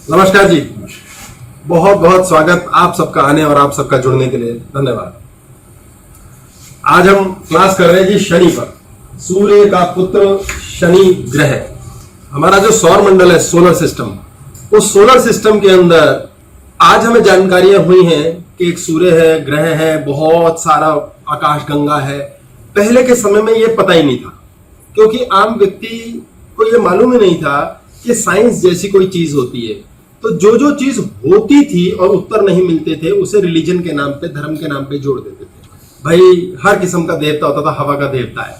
नमस्कार जी, बहुत बहुत स्वागत आप सबका आने और आप सबका जुड़ने के लिए धन्यवाद। आज हम क्लास कर रहे हैं जी शनि पर, सूर्य का पुत्र शनि ग्रह। हमारा जो सौर मंडल है, सोलर सिस्टम, उस सोलर सिस्टम के अंदर आज हमें जानकारियां हुई हैं कि एक सूर्य है, ग्रह है, बहुत सारा आकाश गंगा है। पहले के समय में ये पता ही नहीं था, क्योंकि आम व्यक्ति को ये मालूम ही नहीं था कि साइंस जैसी कोई चीज होती है। तो जो जो चीज होती थी और उत्तर नहीं मिलते थे, उसे रिलीजन के नाम पे, धर्म के नाम पे जोड़ देते थे। भाई हर किस्म का देवता होता था, हवा का देवता है,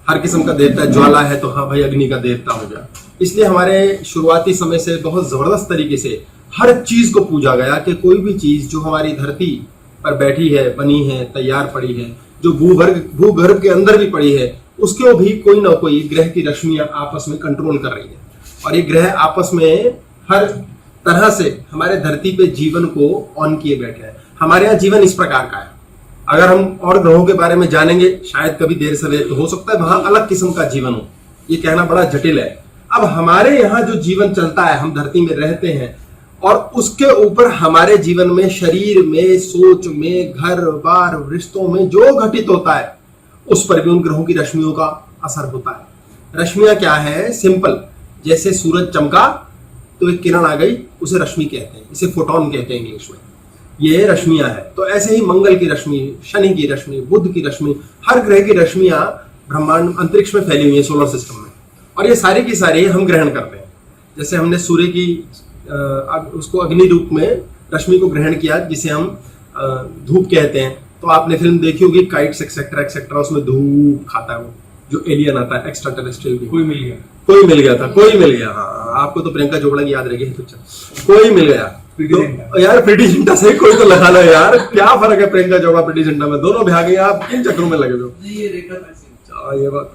हर किस्म का देवता ज्वाला है, तो हाँ भाई अग्नि का देवता हो गया। इसलिए हमारे शुरुआती समय से बहुत जबरदस्त तरीके से हर चीज को पूजा गया कि कोई भी चीज जो हमारी धरती पर बैठी है, बनी है, तैयार पड़ी है, जो भूगर्भ के अंदर भी पड़ी है, उसको भी कोई ना कोई ग्रह की रश्मियां आपस में कंट्रोल कर रही है। और ये ग्रह आपस में हर तरह से हमारे धरती पे जीवन को ऑन किए बैठे हैं। हमारे यहाँ जीवन इस प्रकार का है। अगर हम और ग्रहों के बारे में जानेंगे, शायद कभी देर सवेर, तो हो सकता है वहां अलग किस्म का जीवन हो। ये कहना बड़ा जटिल है। अब हमारे यहाँ जो जीवन चलता है, हम धरती में रहते हैं और उसके ऊपर हमारे जीवन में, शरीर में, सोच में, घर बार, रिश्तों में जो घटित होता है, उस पर भी उन ग्रहों की रश्मियों का असर होता है। रश्मियां क्या है? सिंपल, जैसे सूरज चमका तो एक किरण आ गई, उसे रश्मि कहते हैं, इसे फोटोन कहते हैं इंग्लिश में। ये रश्मियां है। तो ऐसे ही मंगल की रश्मि, शनि की रश्मि, बुध की रश्मि, हर ग्रह की रश्मियां ब्रह्मांड अंतरिक्ष में फैली हुई है सोलर सिस्टम में, और ये सारी की सारी हम ग्रहण करते हैं। जैसे हमने सूर्य की उसको अग्नि रूप में रश्मि को ग्रहण किया, जिसे हम धूप कहते हैं। तो आपने फिल्म देखी होगी काइट्स एक्सेट्रा एक्सेट्रा, उसमें धूप खाता है वो जो एलियन आता है, एक्स्ट्रा टेरेस्ट्रियल। कोई मिल गया। हाँ, आपको तो प्रियंका चोपड़ा की याद रहेगी पिक्चर, कोई मिल गया। तो यार प्रीति जिंटा से कोई तो लगा लो यार, क्या फर्क है प्रियंका चोपड़ा प्रीति जिंटा में? दोनों भागे, आप किन चक्रों में लगे हो? ये बात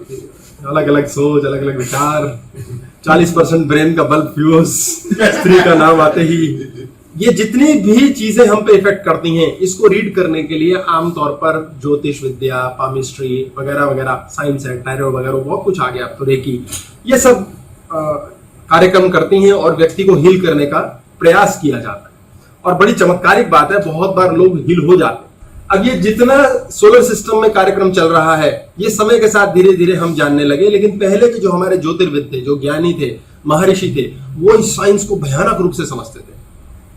अलग अलग सोच, अलग अलग विचार, 40% ब्रेन का बल्ब फ्यूज, स्त्री का नाम आते ही। ये जितनी भी चीजें हम पे इफेक्ट करती हैं, इसको रीड करने के लिए आमतौर पर ज्योतिष विद्या, पामिस्ट्री वगैरह वगैरह, साइंस है, टैरो वगैरह, बहुत कुछ आ गया, अब तो रेकी, ये सब कार्यक्रम करती हैं और व्यक्ति को हील करने का प्रयास किया जाता है। और बड़ी चमत्कारिक बात है, बहुत बार लोग हील हो जाते हैं। अब ये जितना सोलर सिस्टम में कार्यक्रम चल रहा है, ये समय के साथ धीरे धीरे हम जानने लगे। लेकिन पहले के जो हमारे ज्योतिर्विद थे, जो ज्ञानी थे, महर्षि थे, वो इस साइंस को भयानक रूप से समझते थे।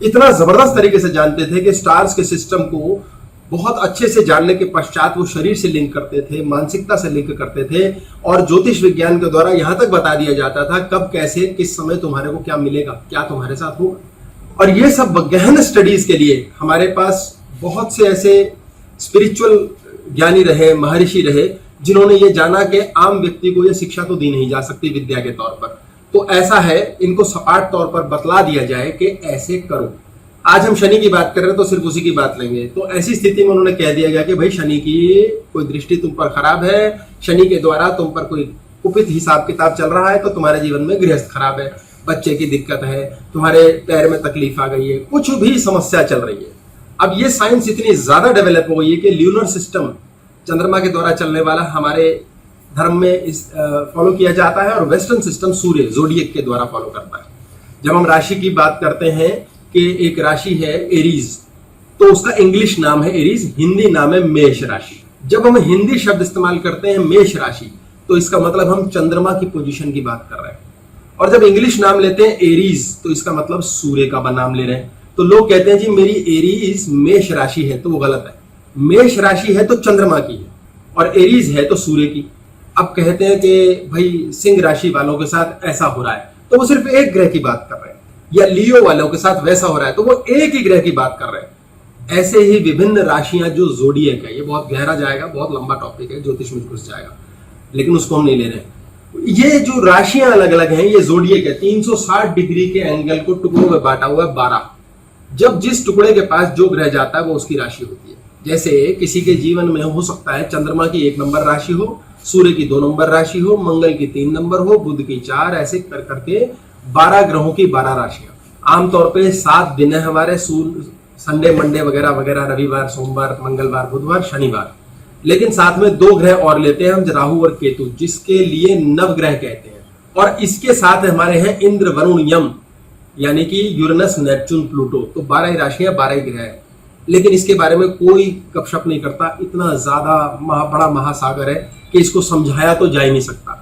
इतना जबरदस्त तरीके से जानते थे कि स्टार्स के सिस्टम को बहुत अच्छे से जानने के पश्चात वो शरीर से लिंक करते थे, मानसिकता से लिंक करते थे, और ज्योतिष विज्ञान के द्वारा यहां तक बता दिया जाता था कब, कैसे, किस समय तुम्हारे को क्या मिलेगा, क्या तुम्हारे साथ होगा। और ये सब गहन स्टडीज के लिए हमारे पास बहुत से ऐसे स्पिरिचुअल ज्ञानी रहे, महर्षि रहे, जिन्होंने ये जाना कि आम व्यक्ति को ये शिक्षा तो दी नहीं जा सकती विद्या के तौर पर, तो ऐसा है, इनको सपाट तौर पर बतला दिया जाए कि ऐसे करो। आज हम शनि की बात कर रहे हैं तो सिर्फ उसी की बात लेंगे। तो ऐसी स्थिति में उन्होंने कह दिया गया कि भाई शनि की कोई दृष्टि तुम पर खराब है, शनि के द्वारा तुम पर कोई कुपित हिसाब किताब चल रहा है, तो तुम्हारे जीवन में गृहस्थ खराब है, बच्चे की दिक्कत है, तुम्हारे पैर में तकलीफ आ गई है, कुछ भी समस्या चल रही है। अब ये साइंस इतनी ज्यादा डेवलप हो गई है कि ल्यूनर सिस्टम, चंद्रमा के द्वारा चलने वाला, हमारे धर्म में इस फॉलो किया जाता है, और वेस्टर्न सिस्टम सूर्य जोडिएक के द्वारा फॉलो करता है। जब हम राशि की बात करते हैं कि एक राशि है एरीज, तो उसका इंग्लिश नाम है एरीज, हिंदी नाम है मेष राशि। जब हम हिंदी शब्द इस्तेमाल करते हैं मेष राशि, तो इसका मतलब हम चंद्रमा की पोजीशन की बात कर रहे हैं। और जब इंग्लिश नाम लेते हैं एरीज, तो इसका मतलब सूर्य का नाम ले रहे हैं। तो लोग कहते हैं जी मेरी एरीज मेष राशि है, तो वो गलत है। मेष राशि है तो चंद्रमा की है, और एरीज है तो सूर्य की। अब कहते हैं कि भाई सिंह राशि वालों के साथ ऐसा हो रहा है, तो वो सिर्फ एक ग्रह की बात कर रहे हैं, या लियो वालों के साथ वैसा हो रहा है, तो वो एक ही ग्रह की बात कर रहे हैं। ऐसे ही विभिन्न राशियां जो जोडिएक है, ये बहुत गहरा जाएगा, बहुत लंबा टॉपिक है, ज्योतिष में घुस जाएगा, लेकिन उसको हम नहीं ले रहे हैं। ये जो राशियां अलग अलग हैं, ये जोडिएक है, 360 डिग्री के एंगल को टुकड़ों में बांटा हुआ है 12। जब जिस टुकड़े के पास जो ग्रह जाता है वो उसकी राशि होती है। जैसे किसी के जीवन में हो सकता है चंद्रमा की 1 नंबर राशि हो, सूर्य की 2 नंबर राशि हो, मंगल की 3 नंबर हो, बुध की 4, ऐसे कर करके 12 ग्रहों की 12 राशियां। आमतौर पे 7 दिन है हमारे, संडे, मंडे वगैरह वगैरह, रविवार, सोमवार, मंगलवार, बुधवार, शनिवार। लेकिन साथ में 2 ग्रह और लेते हैं हम, राहु और केतु, जिसके लिए नवग्रह कहते हैं। और इसके साथ हमारे हैं इंद्र, वरुण, यम, यानी कि यूरेनस, नेपच्यून, प्लूटो, तो 12 ही राशियां, 12 ही ग्रह है। लेकिन इसके बारे में कोई गपशप नहीं करता, इतना ज्यादा बड़ा महासागर है कि इसको समझाया तो जा ही नहीं सकता।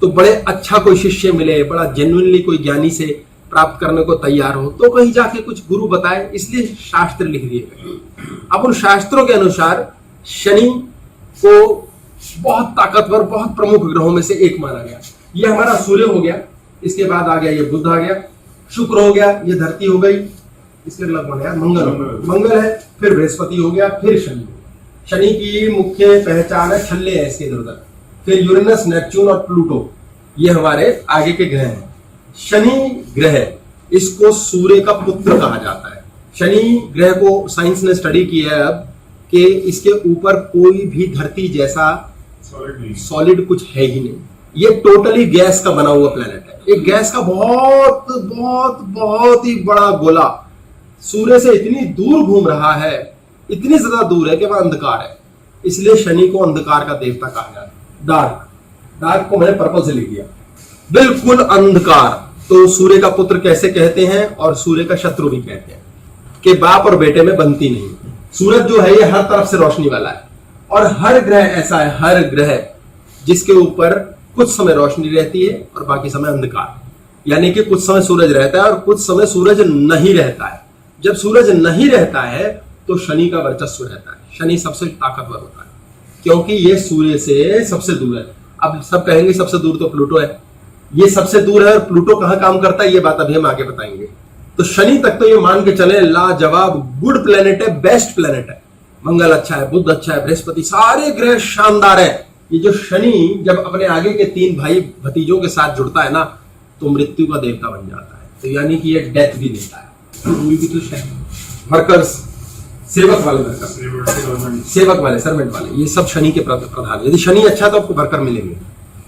तो बड़े अच्छा कोई शिष्य मिले, बड़ा जेन्युइनली कोई ज्ञानी से प्राप्त करने को तैयार हो तो कहीं जाके कुछ गुरु बताए, इसलिए शास्त्र लिख दिए गए। अब उन शास्त्रों के अनुसार शनि को बहुत ताकतवर, बहुत प्रमुख ग्रहों में से एक माना गया। ये हमारा सूर्य हो गया, इसके बाद आ गया ये बुध आ गया, शुक्र हो गया, ये धरती हो गई, इसके लगभग यार मंगल है, फिर बृहस्पति हो गया, फिर शनि। शनि की मुख्य पहचान है छल्ले है इसके इधर उधर, फिर यूरेनस, नेपच्यून और प्लूटो, ये हमारे आगे के ग्रह हैं। शनि ग्रह, इसको सूर्य का पुत्र कहा जाता है। शनि ग्रह को साइंस ने स्टडी किया है अब कि इसके ऊपर कोई भी धरती जैसा सॉलिड कुछ है ही नहीं, ये टोटली गैस का बना हुआ प्लेनेट है। एक गैस का बहुत बहुत बहुत ही बड़ा गोला सूर्य से इतनी दूर घूम रहा है, इतनी ज्यादा दूर है कि वह अंधकार है, इसलिए शनि को अंधकार का देवता कहा जाता है। डार्क को मैंने पर्पल से लिख दिया, बिल्कुल अंधकार। तो सूर्य का पुत्र कैसे कहते हैं और सूर्य का शत्रु भी कहते हैं कि बाप और बेटे में बनती नहीं। सूरज जो है ये हर तरफ से रोशनी वाला है, और हर ग्रह ऐसा है, हर ग्रह जिसके ऊपर कुछ समय रोशनी रहती है और बाकी समय अंधकार, यानी कि कुछ समय सूरज रहता है और कुछ समय सूरज नहीं रहता है। जब सूरज नहीं रहता है तो शनि का वर्चस्व रहता है, शनि सबसे ताकतवर होता है क्योंकि ये सूर्य से सबसे दूर है। अब सब कहेंगे सबसे दूर तो प्लूटो है, ये सबसे दूर है, और प्लूटो कहां काम करता है ये बात अभी हम आगे बताएंगे। तो शनि तक तो ये मान के चले लाजवाब गुड प्लेनेट है, बेस्ट प्लेनेट है। मंगल अच्छा है, बुध अच्छा है, बृहस्पति, सारे ग्रह शानदार है। ये जो शनि जब अपने आगे के 3 भाई भतीजों के साथ जुड़ता है ना तो मृत्यु का देवता बन जाता है, तो यानी कि ये डेथ भी देता है। वर्कर्स, सेवक वाले वर्कर, सेवक वाले, सर्वेंट वाले, ये सब शनि के प्रधान। यदि शनि अच्छा तो आपको वर्कर मिलेंगे,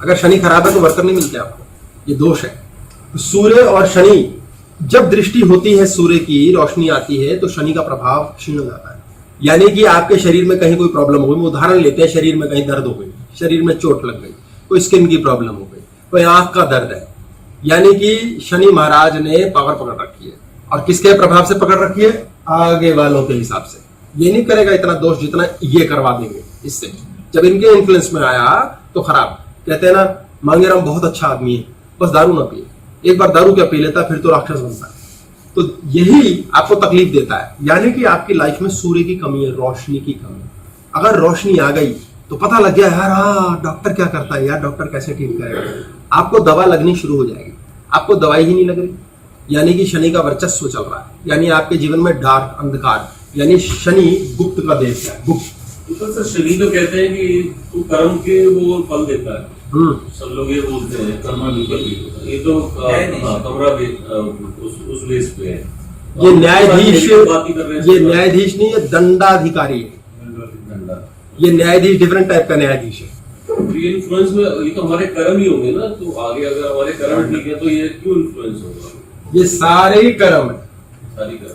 अगर शनि खराब है तो वर्कर नहीं मिलते आपको, ये दोष है। सूर्य और शनि जब दृष्टि होती है, सूर्य की रोशनी आती है तो शनि का प्रभाव क्षीण हो जाता है, यानी कि आपके शरीर में कहीं कोई प्रॉब्लम हो गई, उदाहरण लेते हैं, शरीर में कहीं दर्द हो गई, शरीर में चोट लग गई, कोई स्किन की प्रॉब्लम हो गई, कोई आंख का दर्द है, यानी कि शनि महाराज ने पावर पकड़ रखी है। और किसके प्रभाव से पकड़ रखी है? आगे वालों के हिसाब से। ये नहीं करेगा इतना दोष जितना ये करवा देंगे इससे। जब इनके इन्फ्लुएंस में आया तो खराब। कहते हैं ना, मांगेराम बहुत अच्छा आदमी है, बस दारू ना पिए, एक बार दारू क्या पी लेता फिर तो राक्षस बनता है। तो यही आपको तकलीफ देता है, यानी कि आपकी लाइफ में सूर्य की कमी है, रोशनी की कमी। अगर रोशनी आ गई तो पता लग गया यार, हाँ डॉक्टर क्या करता है यार, डॉक्टर कैसे ठीक करेगा, आपको दवा लगनी शुरू हो जाएगी। आपको दवाई ही नहीं लग रही, यानी कि शनि का वर्चस्व चल रहा है, यानी आपके जीवन में डार्क, अंधकार, यानी शनि गुप्त का देश है, गुप्त। तो सर शनि तो कहते हैं कि तो कर्म के वो फल देता है, सब लोग ये बोलते हैं कर्माधिपति, ये तो कमरा उस बेस पे है। ये न्यायाधीश, ये न्यायाधीश नहीं, ये दंडाधिकारी है। ये न्यायाधीश डिफरेंट टाइप का न्यायाधीश है। ये इन्फ्लुएंस में, ये तो हमारे कर्म ही होंगे ना, तो आगे अगर हमारे कर्म ठीक है तो ये क्यों इन्फ्लुएंस होगा? ये सारे ही कर्म है,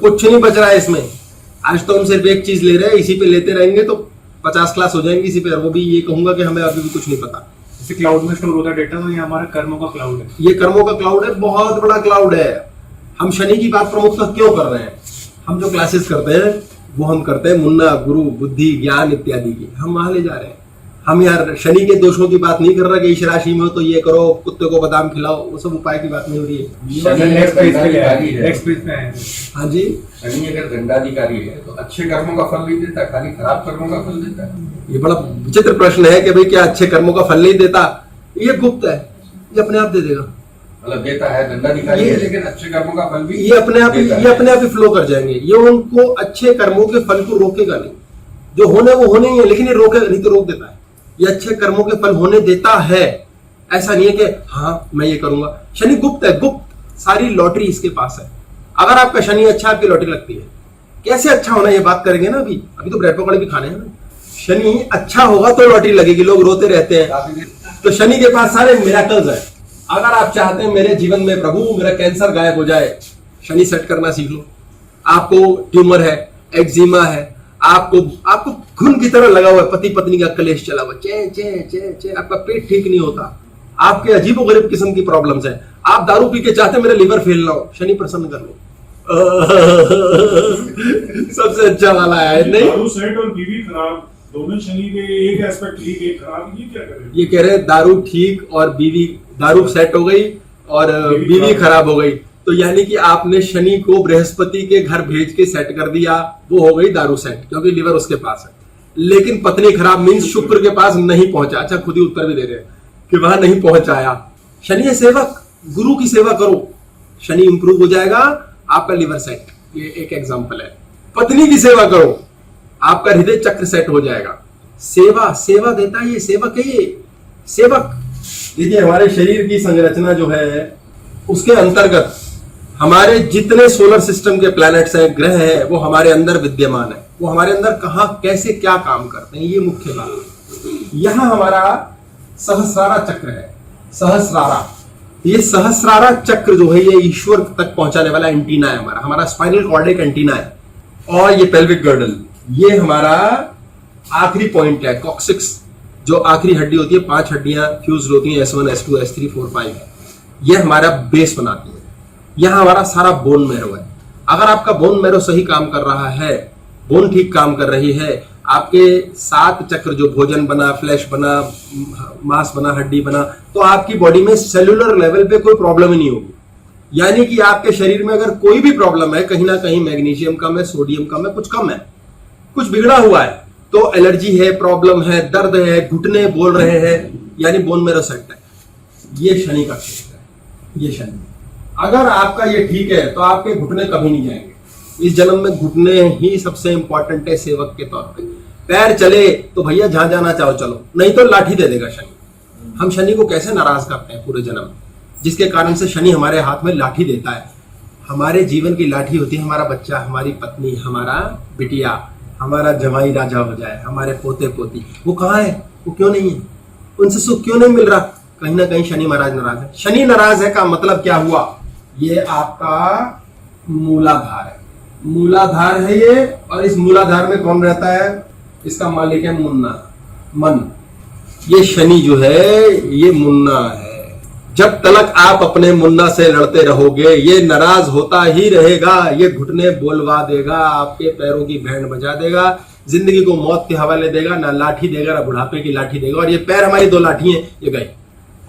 कुछ नहीं बच रहा है इसमें। आज तो हम सिर्फ एक चीज ले रहे हैं, इसी पे लेते रहेंगे तो 50 क्लास हो जाएंगी इसी पे। वो भी ये कहूंगा कि हमें अभी भी कुछ नहीं पता। जैसे क्लाउड में स्टोर होता है डेटा, तो ये हमारा कर्मों का क्लाउड है। ये कर्मों का क्लाउड है, बहुत बड़ा क्लाउड है। हम शनि की बात प्रमुखतः क्यों कर रहे हैं? हम जो क्लासेस करते हैं वो हम करते हैं मुन्ना, गुरु, बुद्धि, ज्ञान इत्यादि की, हम वहां ले जा रहे हैं। हम यार शनि के दोषों की बात नहीं कर रहे कि इस राशि में हो तो ये करो, कुत्ते को बादाम खिलाओ, वो सब उपाय की बात नहीं हो रही है। हाँ जी, शनि अगर दंडाधिकारी है तो अच्छे कर्मों का फल नहीं देता, खाली खराब कर्मों का फल देता है। ये बड़ा विचित्र प्रश्न है कि भाई क्या अच्छे कर्मों का फल नहीं देता? ये गुप्त है, ये अपने आप दे देगा। मतलब देता है, दंडाधिकारी है, लेकिन अच्छे कर्मों का फल भी ये अपने आप ही फ्लो कर जाएंगे। ये उनको अच्छे कर्मों के फल को रोकेगा नहीं, जो होने वो होने ही है, लेकिन ये रोकेगा नहीं तो रोक देता है। ये अच्छे कर्मों के फल होने देता है, ऐसा नहीं है कि हाँ मैं ये करूंगा। शनि गुप्त है, गुप्त, सारी लॉटरी इसके पास है। अगर आपका शनि अच्छा, आपकी लॉटरी लगती है। कैसे अच्छा होना ये बात करेंगे ना, अभी तो ब्रेड पकौड़े भी खाने हैं ना। शनि अच्छा होगा तो लॉटरी लगेगी, लोग रोते रहते हैं। तो शनि के पास सारे मिरेकल्स है। अगर आप चाहते हैं मेरे जीवन में प्रभु मेरा कैंसर गायब हो जाए, शनि सेट करना सीख लो। आपको ट्यूमर है, एक्जिमा है, आपको खून की तरह लगा हुआ है, पति पत्नी का कलेश चला हुआ, चे चे चे चे, आपका पेट ठीक नहीं होता, आपके अजीबोगरीब किस्म की प्रॉब्लम्स है, आप दारू पी के चाहते मेरा लिवर फेल ना हो, शनि प्रसन्न कर लो। सबसे अच्छा वाला है नहीं। दारू सेट और बीवी खराब, दोनों शनि के एक एस्पेक्ट ठीक एक खराब, ये क्या करें? ये कह रहे हैं दारू ठीक और बीवी, दारू सेट हो गई और बीवी खराब हो गई, तो यानी कि आपने शनि को बृहस्पति के घर भेज के सेट कर दिया, वो हो गई दारू सेट, क्योंकि लिवर उसके पास है। लेकिन पत्नी खराब मीन्स शुक्र के पास नहीं पहुंचा। अच्छा, खुद ही उत्तर भी दे रहे हैं कि वहां नहीं पहुंचाया। शनि है सेवक, गुरु की सेवा करो, शनि इंप्रूव हो जाएगा, आपका लिवर सेट। ये एक एग्जांपल है। पत्नी की सेवा करो, आपका हृदय चक्र सेट हो जाएगा। सेवा, सेवा देता है ये, सेवक है ये, सेवक। देखिए हमारे शरीर की संरचना जो है उसके अंतर्गत हमारे जितने सोलर सिस्टम के प्लैनेट्स हैं, ग्रह हैं, वो हमारे अंदर विद्यमान है। वो हमारे अंदर कहां कैसे क्या काम करते हैं, ये मुख्य बात है। यहां हमारा सहस्रारा चक्र है, सहस्रारा। ये सहस्रारा चक्र जो है ये ईश्वर तक पहुंचाने वाला एंटीना है। हमारा स्पाइनल कॉर्ड एक एंटीना है, और ये पेल्विक गर्डल, ये हमारा आखिरी पॉइंट है। कॉक्सिक्स जो आखिरी हड्डी होती है, 5 हड्डियां फ्यूज होती हैं, S1 S2 S3 4 5 है, ये हमारा बेस बनाती है। यहां हमारा सारा बोन मैरो है। अगर आपका बोन मैरो सही काम कर रहा है, बोन ठीक काम कर रही है, आपके 7 चक्र जो भोजन बना, फ्लैश बना, मांस बना, हड्डी बना, तो आपकी बॉडी में सेलुलर लेवल पे कोई प्रॉब्लम ही नहीं होगी। यानी कि आपके शरीर में अगर कोई भी प्रॉब्लम है, कहीं ना कहीं मैग्नीशियम कम है, सोडियम कम है, कुछ कम है, कुछ बिगड़ा हुआ है, तो एलर्जी है, प्रॉब्लम है, दर्द है, घुटने बोल रहे हैं, यानी बोन मैरो सेट है। ये शनि का क्षेत्र है, ये शनि। अगर आपका ये ठीक है तो आपके घुटने कभी नहीं जाएंगे। इस जन्म में घुटने ही सबसे इंपॉर्टेंट है सेवक के तौर पे। पैर चले तो भैया जहां जाना चाहो चलो, नहीं तो लाठी दे देगा शनि। हम शनि को कैसे नाराज करते हैं पूरे जन्म, जिसके कारण से शनि हमारे हाथ में लाठी देता है। हमारे जीवन की लाठी होती है हमारा बच्चा, हमारी पत्नी, हमारा बिटिया, हमारा जवाई राजा हो जाए, हमारे पोते पोती। वो कहाँ है, वो क्यों नहीं है, उनसे सुख क्यों नहीं मिल रहा? कहीं ना कहीं शनि महाराज नाराज है। शनि नाराज है का मतलब क्या हुआ? ये आपका मूलाधार है, मूलाधार है ये। और इस मूलाधार में कौन रहता है? इसका मालिक है मुन्ना, मन। ये शनि जो है ये मुन्ना है। जब तक आप अपने मुन्ना से लड़ते रहोगे, ये नाराज होता ही रहेगा, ये घुटने बोलवा देगा, आपके पैरों की बैंड बजा देगा, जिंदगी को मौत के हवाले देगा, ना लाठी देगा ना बुढ़ापे की लाठी देगा। और ये पैर हमारी 2 लाठी हैं, ये गए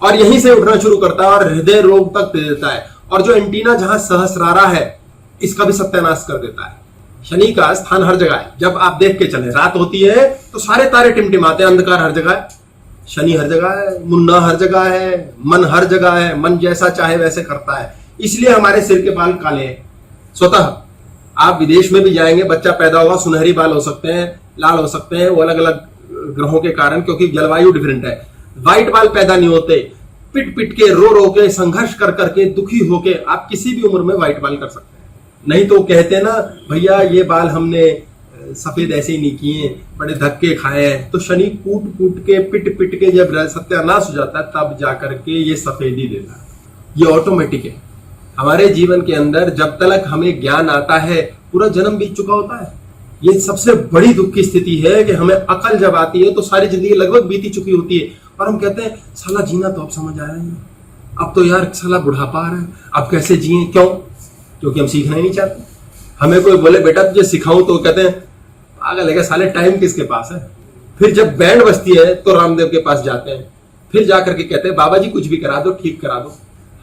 और यहीं से उठना शुरू करता है और हृदय रोग तक दे देता है। और जो एंटीना जहां सहस्रारा है, इसका भी सत्यानाश कर देता है। शनि का स्थान हर जगह है। जब आप देख के चले, रात होती है तो सारे तारे टिमटिमाते हैं, अंधकार हर जगह है। शनि हर जगह है, मुन्ना हर जगह है, मन हर जगह है। मन जैसा चाहे वैसे करता है, इसलिए हमारे सिर के बाल काले हैं स्वतः। आप विदेश में भी जाएंगे, बच्चा पैदा होगा, सुनहरी बाल हो सकते हैं, लाल हो सकते हैं, वो अलग अलग ग्रहों के कारण, क्योंकि जलवायु डिफरेंट है। व्हाइट बाल पैदा नहीं होते। पिट पिट के, रो रो के, संघर्ष कर करके, दुखी होके आप किसी भी उम्र में व्हाइट बाल कर सकते हैं। नहीं तो कहते हैं ना भैया ये बाल हमने सफेद ऐसे ही नहीं किए, बड़े धक्के खाए हैं। तो शनि कूट कूट के, पिट पिट के जब सत्यानाश हो जाता है, तब जाकर के ये सफेदी देता है। ये ऑटोमेटिक है हमारे जीवन के अंदर। जब तक हमें ज्ञान आता है, पूरा जन्म बीत चुका होता है। ये सबसे बड़ी दुख की स्थिति है कि हमें अकल जब आती है तो सारी जिंदगी लगभग बीती चुकी होती है, और हम कहते हैं साला जीना तो अब समझ आया है, अब तो यार साला बुढ़ापा आ रहा है, अब कैसे जिए? क्यों? क्योंकि हम सीखना ही नहीं चाहते। हमें कोई बोले बेटा तुझे सिखाऊं, तो कहते हैं पागल है क्या साले, टाइम किसके पास है? फिर जब बैंड बजती है तो रामदेव के पास जाते हैं, फिर जाकर के कहते हैं बाबा जी कुछ भी करा दो, ठीक करा दो।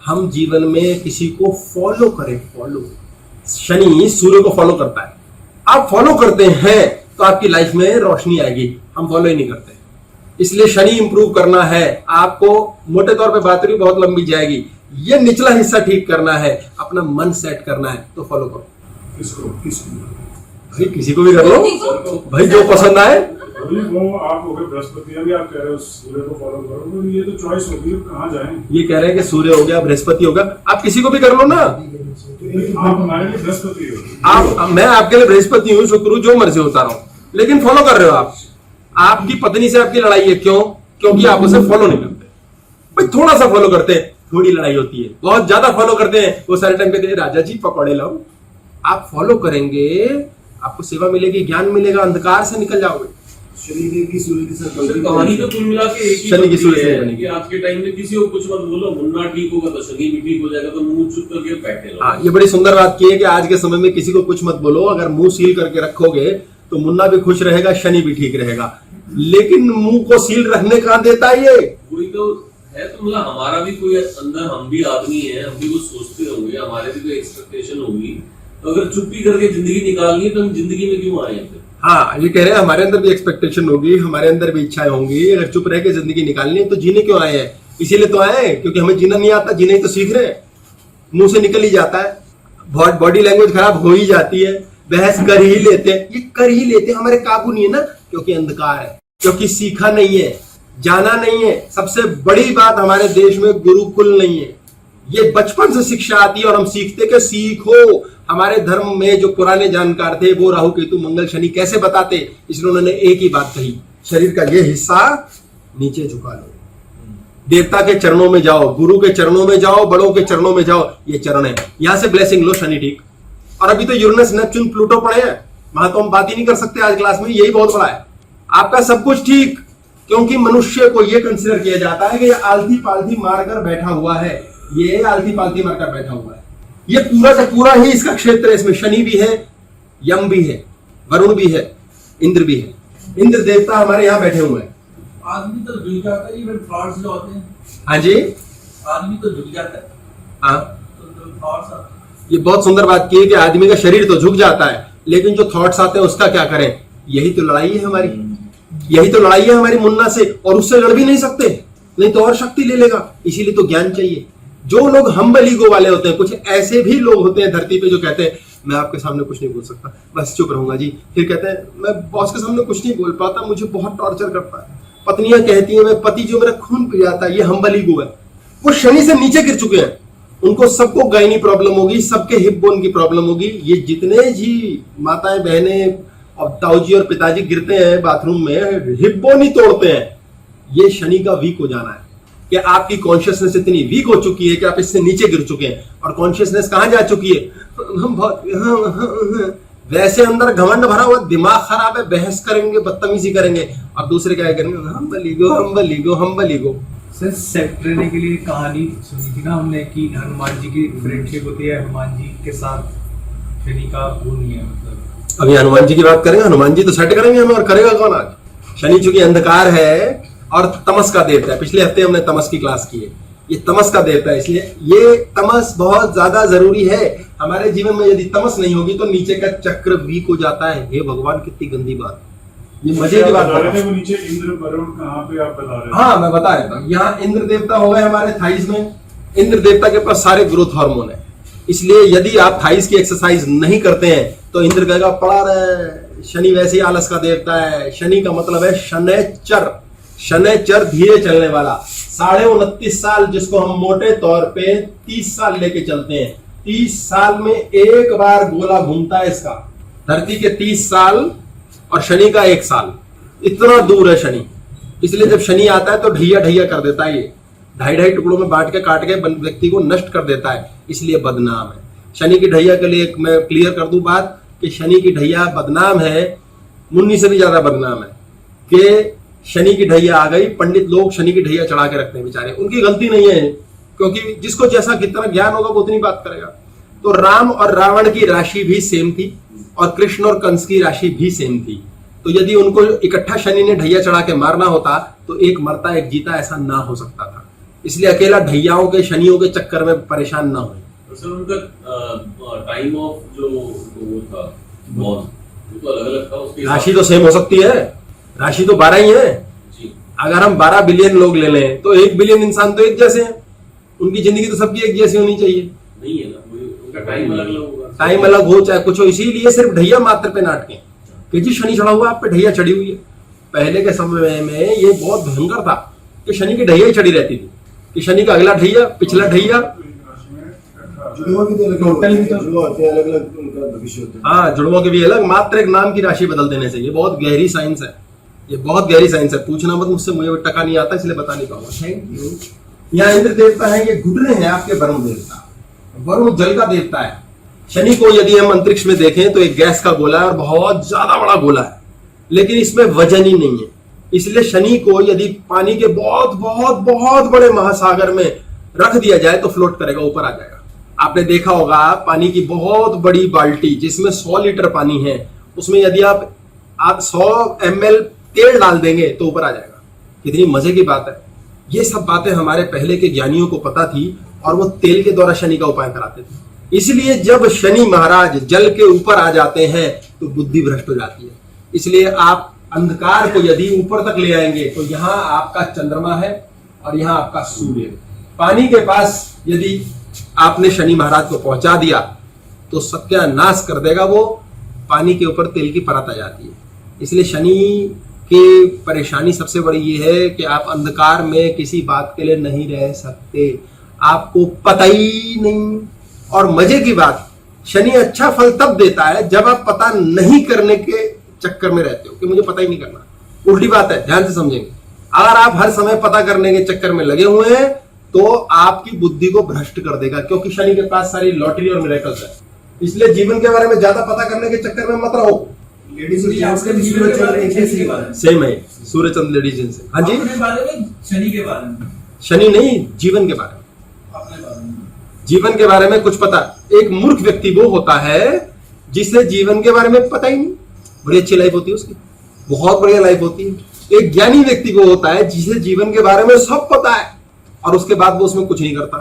हम जीवन में किसी को फॉलो करें, फॉलो। शनि सूर्य को फॉलो करता है। आप फॉलो करते हैं तो आपकी लाइफ में रोशनी आएगी। हम फॉलो ही नहीं करते, इसलिए शनि इंप्रूव करना है आपको। मोटे तौर पे बात रही, बहुत लंबी जाएगी। ये निचला हिस्सा ठीक करना है, अपना मन सेट करना है, तो फॉलो करो। किसको? भाई किसी को भी कर लो भाई, जो पसंद आए। वो आप हो गए बृहस्पति, अभी आप कह रहे हो सूर्य को फॉलो करो, तो ये तो चॉइस होती है, कहाँ जाएं? ये कह रहे हैं कि सूर्य हो गया, बृहस्पति होगा, आप किसी को भी कर लो ना। आप हमारे लिए बृहस्पति हो। आप, मैं आपके लिए बृहस्पति हूँ, शुक्र हूँ, जो मर्जी होता रहो, लेकिन फॉलो कर रहे हो आप। आपकी पत्नी से आपकी लड़ाई है, क्यों? क्योंकि आप उसे फॉलो नहीं करते। भाई थोड़ा सा फॉलो करते हैं, थोड़ी लड़ाई होती है। बहुत ज्यादा फॉलो करते हैं, वो सारे टाइम कहते हैं राजा जी पकौड़े लाओ। आप फॉलो करेंगे, आपको सेवा मिलेगी, ज्ञान मिलेगा, अंधकार से निकल जाओगे। शनिदेव की सूर्य के साथ सर, कहानी तो कुल मिला के एक ही शनि की बनती सूर्य से है बनेगी। कि आज के टाइम में किसी को कुछ मत बोलो, मुन्ना ठीक होगा तो शनि भी ठीक हो जाएगा, तो मुंह चुप करके बैठे रहो। हाँ, ये बड़ी सुंदर बात की है कि आज के समय में किसी को कुछ मत बोलो, अगर मुंह सील करके रखोगे तो मुन्ना भी खुश रहेगा, शनि भी ठीक रहेगा। लेकिन मुंह को सील रखने कहाँ देता है ये? कोई तो है, तो मतलब हमारा भी कोई अंदर, हम भी आदमी हैं, हम भी कुछ सोचते होंगे, हमारे भी कोई एक्सपेक्टेशन होगी। तो अगर चुप्पी करके जिंदगी निकालनी है तो हम जिंदगी में क्यों आए हैं फिर? हाँ, ये कह रहे हैं हमारे अंदर भी एक्सपेक्टेशन होगी, हमारे अंदर भी इच्छाएं होंगी। अगर चुप रह के जिंदगी निकालनी है तो जीने क्यों आए हैं? इसीलिए तो आए हैं क्योंकि हमें जीना नहीं आता, जीना ही तो सीख रहे हैं। मुंह से निकल ही जाता है, बहुत बॉडी लैंग्वेज खराब हो ही जाती है, बहस कर ही लेते हैं। ये कर ही लेते हैं, हमारे काबू नहीं है ना, क्योंकि अंधकार है, क्योंकि सीखा नहीं है, जाना नहीं है। सबसे बड़ी बात, हमारे देश में गुरुकुल नहीं है। ये बचपन से शिक्षा आती है और हम सीखते कि सीखो। हमारे धर्म में जो पुराने जानकार थे वो राहु केतु मंगल शनि कैसे बताते, इसलिए उन्होंने एक ही बात कही, शरीर का ये हिस्सा नीचे झुका लो, देवता के चरणों में जाओ, गुरु के चरणों में जाओ, बड़ों के चरणों में जाओ। ये चरण है, यहां से ब्लेसिंग लो, शनि ठीक। और अभी तो यूरेनस नेपच्यून प्लूटो पड़े हैं, वहां तो हम बात ही नहीं कर सकते आज क्लास में, यही बहुत बड़ा है। आपका सब कुछ ठीक, क्योंकि मनुष्य को यह कंसिडर किया जाता है कि ये आलती पालती मारकर बैठा हुआ है, ये आलती पालती मारकर बैठा हुआ है। ये पूरा का पूरा ही इसका क्षेत्र है, इसमें शनि भी है, यम भी है, वरुण भी है, इंद्र भी है। इंद्र देवता हमारे यहाँ बैठे हुए हैं। आदमी तो झुक जाता है, इवन थॉट्स जो होते हैं। हाँ जी, आदमी तो झुक जाता है, हाँ, तो जो थॉट्स आते हैं। ये बहुत सुंदर बात की है कि आदमी का शरीर तो झुक जाता है, लेकिन जो थॉट्स आते हैं उसका क्या करें? यही तो लड़ाई है हमारी, यही तो लड़ाई है हमारी मुन्ना से, और उससे लड़ भी नहीं सकते, नहीं तो और शक्ति ले लेगा। इसीलिए तो ज्ञान चाहिए। जो लोग हम्बल ईगो वाले होते हैं, कुछ ऐसे भी लोग होते हैं धरती पे जो कहते हैं मैं आपके सामने कुछ नहीं बोल सकता, बस चुप रहूंगा जी। फिर कहते हैं मैं बॉस के सामने कुछ नहीं बोल पाता, मुझे बहुत टॉर्चर करता है। पत्नियां कहती हैं मैं पति जो मेरा खून पी जाता है, ये हम्बल ईगो है। वो शनि से नीचे गिर चुके हैं, उनको सबको गायनी प्रॉब्लम होगी, सबके हिप बोन की प्रॉब्लम होगी। ये जितने जी माताएं बहनें और ताऊजी और पिताजी गिरते हैं बाथरूम में, हिप बोन ही तोड़ते हैं, ये शनि का वीक हो जाना है कि आपकी कॉन्शियसनेस इतनी वीक हो चुकी है कि आप इससे नीचे गिर चुके हैं। और कॉन्शियसनेस कहां जा चुकी है? हम बहुत वैसे अंदर घमंड भरा हुआ, दिमाग खराब है, बहस करेंगे, बदतमीजी करेंगे, और दूसरे क्या करेंगे? Humble ego, humble ego, humble ego. Sir, set रहने के लिए कहानी सुनी थी ना हमने कि हनुमान जी की फ्रेंडशिप होती है, हनुमान जी के साथ शनि का वो नहीं है, मतलब अभी हनुमान जी की बात करेंगे, हनुमान जी तो सेट करेंगे हमें, और करेगा कौन आज? शनि चूंकि अंधकार है और तमस का देवता है, पिछले हफ्ते हमने तमस की क्लास की है, ये तमस का देवता है, इसलिए ये तमस बहुत ज्यादा जरूरी है हमारे जीवन में। यदि तमस नहीं होगी तो नीचे का चक्र वीक हो जाता है। हे भगवान, कितनी गंदी बात, ये मजे की बात बता रहे है। थे वो नीचे इंद्र वरुण कहाँ पे आप बता रहे थे? हाँ, मैं बता रहा था, यहाँ इंद्र देवता हो गए हमारे थाइस में। इंद्र देवता के पास सारे ग्रोथ हार्मोन है, इसलिए यदि आप थाइस की एक्सरसाइज नहीं करते हैं तो इंद्र कहेगा पड़ा रहे। शनि वैसे ही आलस का देवता है। शनि का मतलब है शनैचर, शनैचर धीरे चलने वाला। 29.5 साल, जिसको हम मोटे तौर पे 30 साल लेके चलते हैं, 30 साल में एक बार गोला घूमता है इसका, धरती के 30 साल और शनि का 1 साल, इतना दूर है शनि। इसलिए जब शनि आता है तो ढैया ढैया कर देता है, ये 2.5 टुकड़ों में बांट के काट के व्यक्ति को नष्ट कर देता है, इसलिए बदनाम है। शनि की ढैया के लिए मैं क्लियर कर दूं बात कि शनि की ढैया बदनाम है, मुन्नी से भी ज्यादा बदनाम है कि शनि की ढैया आ गई। पंडित लोग शनि की ढैया चढ़ा के रखते हैं बेचारे, उनकी गलती नहीं है, क्योंकि जिसको जैसा कितना ज्ञान होगा वो उतनी बात करेगा। तो राम और रावण की राशि भी सेम थी और कृष्ण और कंस की राशि भी सेम थी। तो यदि उनको इकट्ठा शनि ने ढैया चढ़ा के मारना होता तो एक मरता एक जीता, ऐसा ना हो सकता था। इसलिए अकेला ढैयाओं के शनियों के चक्कर में परेशान ना हो। सर, उनका टाइम ऑफ जो वो था बॉर्न, वो तो अलग अलग था, उसके राशि तो सेम हो सकती है, राशि तो 12 ही है। जी। अगर हम 12 बिलियन लोग ले लें तो 1 बिलियन इंसान तो एक जैसे हैं, उनकी जिंदगी तो सबकी एक जैसी होनी चाहिए। नहीं है ना, उनका टाइम अलग अलग होगा, टाइम अलग हो चाहे कुछ हो, इसीलिए सिर्फ ढैया मात्र पे नाटके कि जी शनि चढ़ा हुआ, आप पे ढैया चढ़ी हुई है। पहले के समय में ये बहुत भयंकर था कि शनि की ढैया ही चढ़ी रहती थी, कि शनि का अगला ढैया, पिछला ढैया। जुड़वा भी तो अलग टोटल भी तो- जुड़वा होते हैं, अलग अलग उनका भविष्य होता है। हाँ, जुड़वों के भी अलग, मात्र एक नाम की राशि बदल देने से। ये बहुत गहरी साइंस है, ये बहुत गहरी साइंस है। पूछना मत मुझसे, मुझे टका नहीं आता इसलिए बता नहीं पाऊंगा। Thank you. यहाँ इंद्र देवता है, ये घुटने हैं आपके वरुण देवता। वरुण जल का देवता है। शनि को यदि हम अंतरिक्ष में देखें तो एक गैस का गोला है और बहुत ज्यादा बड़ा गोला है। लेकिन इसमें वजन ही नहीं है। इसलिए शनि को यदि पानी के बहुत बहुत बहुत बड़े महासागर में रख दिया जाए तो फ्लोट करेगा, ऊपर आ जाएगा। आपने देखा होगा पानी की बहुत बड़ी बाल्टी जिसमें 100 लीटर पानी है, उसमें यदि आप 100 ml तेल डाल देंगे तो ऊपर आ जाएगा। कितनी मजे की बात है। ये सब बातें हमारे पहले के ज्ञानियों को पता थी और वो तेल के द्वारा शनि का उपाय कराते थे। इसलिए जब शनि महाराज जल के ऊपर आ जाते हैं तो बुद्धि भ्रष्ट हो जाती है। इसलिए आप अंधकार को यदि ऊपर तक ले आएंगे तो यहाँ आपका चंद्रमा है और यहाँ आपका सूर्य है। पानी के पास यदि आपने शनि महाराज को पहुंचा दिया तो सत्यानाश कर देगा वो। पानी के ऊपर तेल की परत आ जाती है। इसलिए शनि की परेशानी सबसे बड़ी ये है कि आप अंधकार में किसी बात के लिए नहीं रह सकते, आपको पता ही नहीं। और मजे की बात, शनि अच्छा फल तब देता है जब आप पता नहीं करने के चक्कर में रहते हो कि मुझे पता ही नहीं करना। उल्टी बात है, ध्यान से समझेंगे। अगर आप हर समय पता करने के चक्कर में लगे हुए हैं तो आपकी बुद्धि को भ्रष्ट कर देगा, क्योंकि शनि के पास सारी लॉटरी और मिरेकल्स है। इसलिए जीवन के बारे में ज्यादा पता करने के चक्कर में मत रहो। लेडीज और जेंट्स के भी सूरज चंद्र एक जैसे ही है। सेम है, सूर्य चंद्र लेडीज जेंट्स। हाँ जी, अपने बारे में, शनि के बारे में, शनि नहीं, जीवन के बारे में। अपने बारे में, जीवन के बारे में कुछ पता। एक मूर्ख व्यक्ति वो होता है जिसे जीवन के बारे में पता ही नहीं। बड़ी अच्छी लाइफ होती है उसकी, बहुत बढ़िया लाइफ होती है। एक ज्ञानी व्यक्ति वो होता है जिसे जीवन के बारे में सब पता है और उसके बाद वो उसमें कुछ नहीं करता।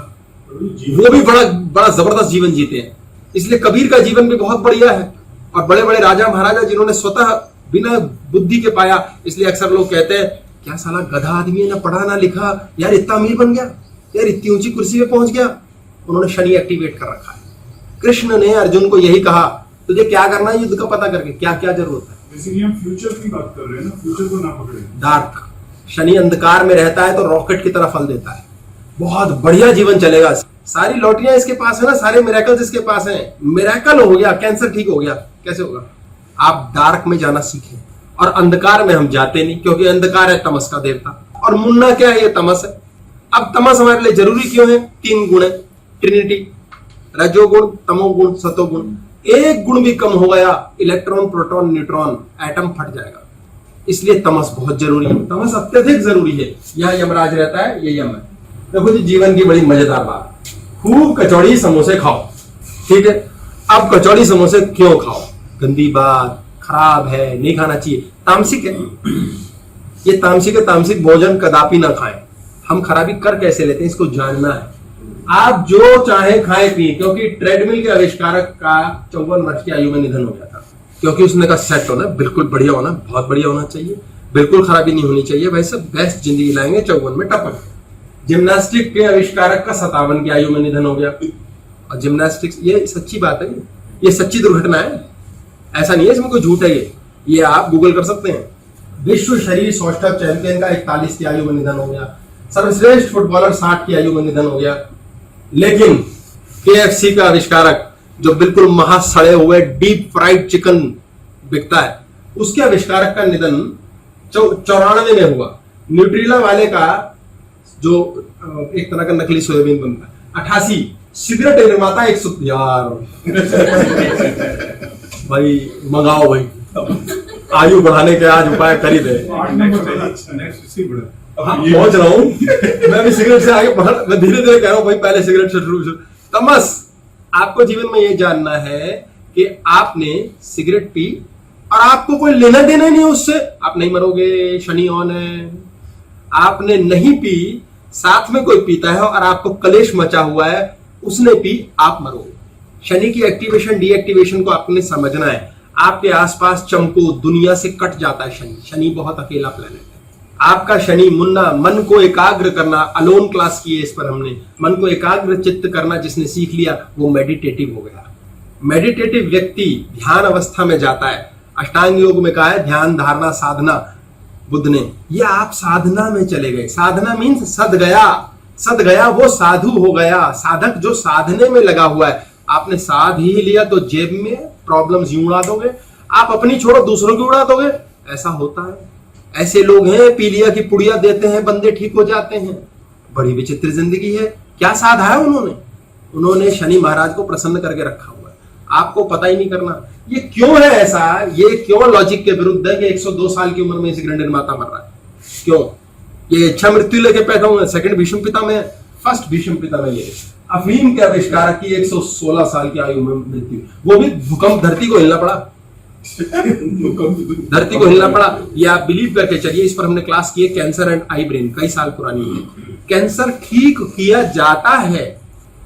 वो भी बड़ा बड़ा जबरदस्त जीवन जीते हैं। इसलिए कबीर का जीवन भी बहुत बढ़िया है। और बड़े बड़े राजा महाराजा जिन्होंने स्वतः बिना बुद्धि के पाया, इसलिए अक्सर लोग कहते हैं क्या साला गधा आदमी है, ना पढ़ा ना लिखा, यार इतना अमीर बन गया, यार इतनी ऊंची कुर्सी पे पहुंच गया। उन्होंने शनि एक्टिवेट कर रखा है। कृष्ण ने अर्जुन को यही कहा, तुझे क्या करना है युद्ध का पता करके, क्या क्या जरूरत है। बेसिकली हम फ्यूचर की बात कर रहे हैं ना, फ्यूचर को ना पकड़े। डार्क शनि अंधकार में रहता है तो रॉकेट की तरह फल देता है। बहुत बढ़िया जीवन चलेगा। सारी लॉटरियां इसके पास है ना, सारे मिरेकल्स इसके पास हैं। मिरेकल हो गया, कैंसर ठीक हो गया, कैसे होगा? आप डार्क में जाना सीखें। और अंधकार में हम जाते नहीं, क्योंकि अंधकार है तमस का देवता और मुन्ना क्या है, ये तमस है। अब तमस हमारे लिए जरूरी क्यों है? 3 गुण है, ट्रिनिटी, रजोगुण, तमोगुण, सतोगुण। एक गुण भी कम हो गया, इलेक्ट्रॉन, प्रोटॉन, न्यूट्रॉन, एटम फट जाएगा। इसलिए तमस बहुत जरूरी है, तमस अत्यधिक जरूरी है। यहाँ यमराज रहता है, ये यम है। देखो जी, जीवन की बड़ी मजेदार बात, खूब कचौड़ी समोसे खाओ, ठीक है। अब कचौड़ी समोसे क्यों खाओ? गंदी बात, खराब है, नहीं खाना चाहिए, तामसिक है। ये तामसिक भोजन कदापि ना खाएं। हम खराबी कर कैसे लेते हैं, इसको जानना है। आप जो चाहे खाए पिए, क्योंकि ट्रेडमिल के आविष्कारक का 54 वर्ष की आयु में निधन हो गया था, क्योंकि उसने कहा सेट होना, बिल्कुल बढ़िया होना, बहुत बढ़िया होना चाहिए, बिल्कुल खराबी नहीं होनी चाहिए, वैसे बेस्ट जिंदगी लाएंगे 54 में टपक। जिम्नास्टिक के आविष्कारक का 57 की आयु में निधन हो गया। और जिम्नास्टिक्स, ये सच्ची बात है, ये सच्ची दुर्घटना है, ऐसा नहीं है इसमें कोई झूठ है। ये आप गूगल कर सकते हैं। विश्व शरीर सौष्ठव चैंपियन का 41 की आयु में निधन हो गया। सर्वश्रेष्ठ फुटबॉलर 60 की आयु में निधन हो गया। लेकिन KFC का आविष्कारक, जो बिल्कुल महा सड़े हुए डीप फ्राइड चिकन बिकता है, उसके आविष्कारक का निधन 94 में हुआ। न्यूट्रीला वाले का, जो एक तरह का नकली सोयाबीन बनता है, 88। सिगरेट निर्माता 100। यार भाई मंगाओ भाई, आयु बढ़ाने के आज उपाय कर ही दे। 8 नंबर नेक्स्ट इससे बड़ा। हाँ, पहुंच रहा हूं मैं भी सिगरेट से आगे बढ़, मैं धीरे धीरे कह रहा हूं भाई, पहले सिगरेट से शुरू। तमस, आपको जीवन में ये जानना है कि आपने सिगरेट पी और आपको कोई लेना देना नहीं उससे, आप नहीं मरोगे, शनि ऑन है। आपने नहीं पी, साथ में कोई पीता है और आपको कलेश मचा हुआ है, उसने पी, आप मरोगे। शनि की एक्टिवेशन डीएक्टिवेशन को आपने समझना है। आपके आसपास चमको, दुनिया से कट जाता है शनि। शनि बहुत अकेला प्लेनेट है। आपका शनि मुन्ना, मन को एकाग्र करना, अलोन क्लास की है इस पर हमने। मन को एकाग्र चित्त करना जिसने सीख लिया वो मेडिटेटिव हो गया। मेडिटेटिव व्यक्ति ध्यान अवस्था में जाता है। अष्टांग योग में कहा है ध्यान, धारणा, साधना, बुद्ध ने। ये आप साधना में चले गए। साधना मीन्स सद गया, सद गया वो साधु हो गया। साधक जो साधने में लगा हुआ है, आपने साध ही लिया तो जेब में प्रॉब्लम्स यूं उड़ा दोगे। आप अपनी छोड़ो, दूसरों की उड़ा दोगे, ऐसा होता है। ऐसे लोग हैं, पीलिया की पुड़िया देते हैं, बंदे ठीक हो जाते हैं। बड़ी विचित्र जिंदगी है। क्या साधा है उन्होंने? उन्होंने शनि महाराज को प्रसन्न करके रखा हुआ है। आपको पता ही नहीं करना। ये क्यों है ऐसा, ये क्यों लॉजिक के विरुद्ध है कि 102 साल की उम्र में सिगरेट निर्माता मर रहा है? क्यों? ये इच्छा मृत्यु लेके पैदा हुए, सेकंड भीष्म पिता में, फर्स्ट भीष्म पिता में ये अफीम के आविष्कारक की 116 साल की आयु में मृत्यु, वो भी भूकंप, धरती को हिलना पड़ा। धरती को हिलना पड़ा। ये आप बिलीव करके चलिए, इस पर हमने क्लास की है, कैंसर एंड आई ब्रेन, कई साल पुरानी है। कैंसर ठीक किया जाता है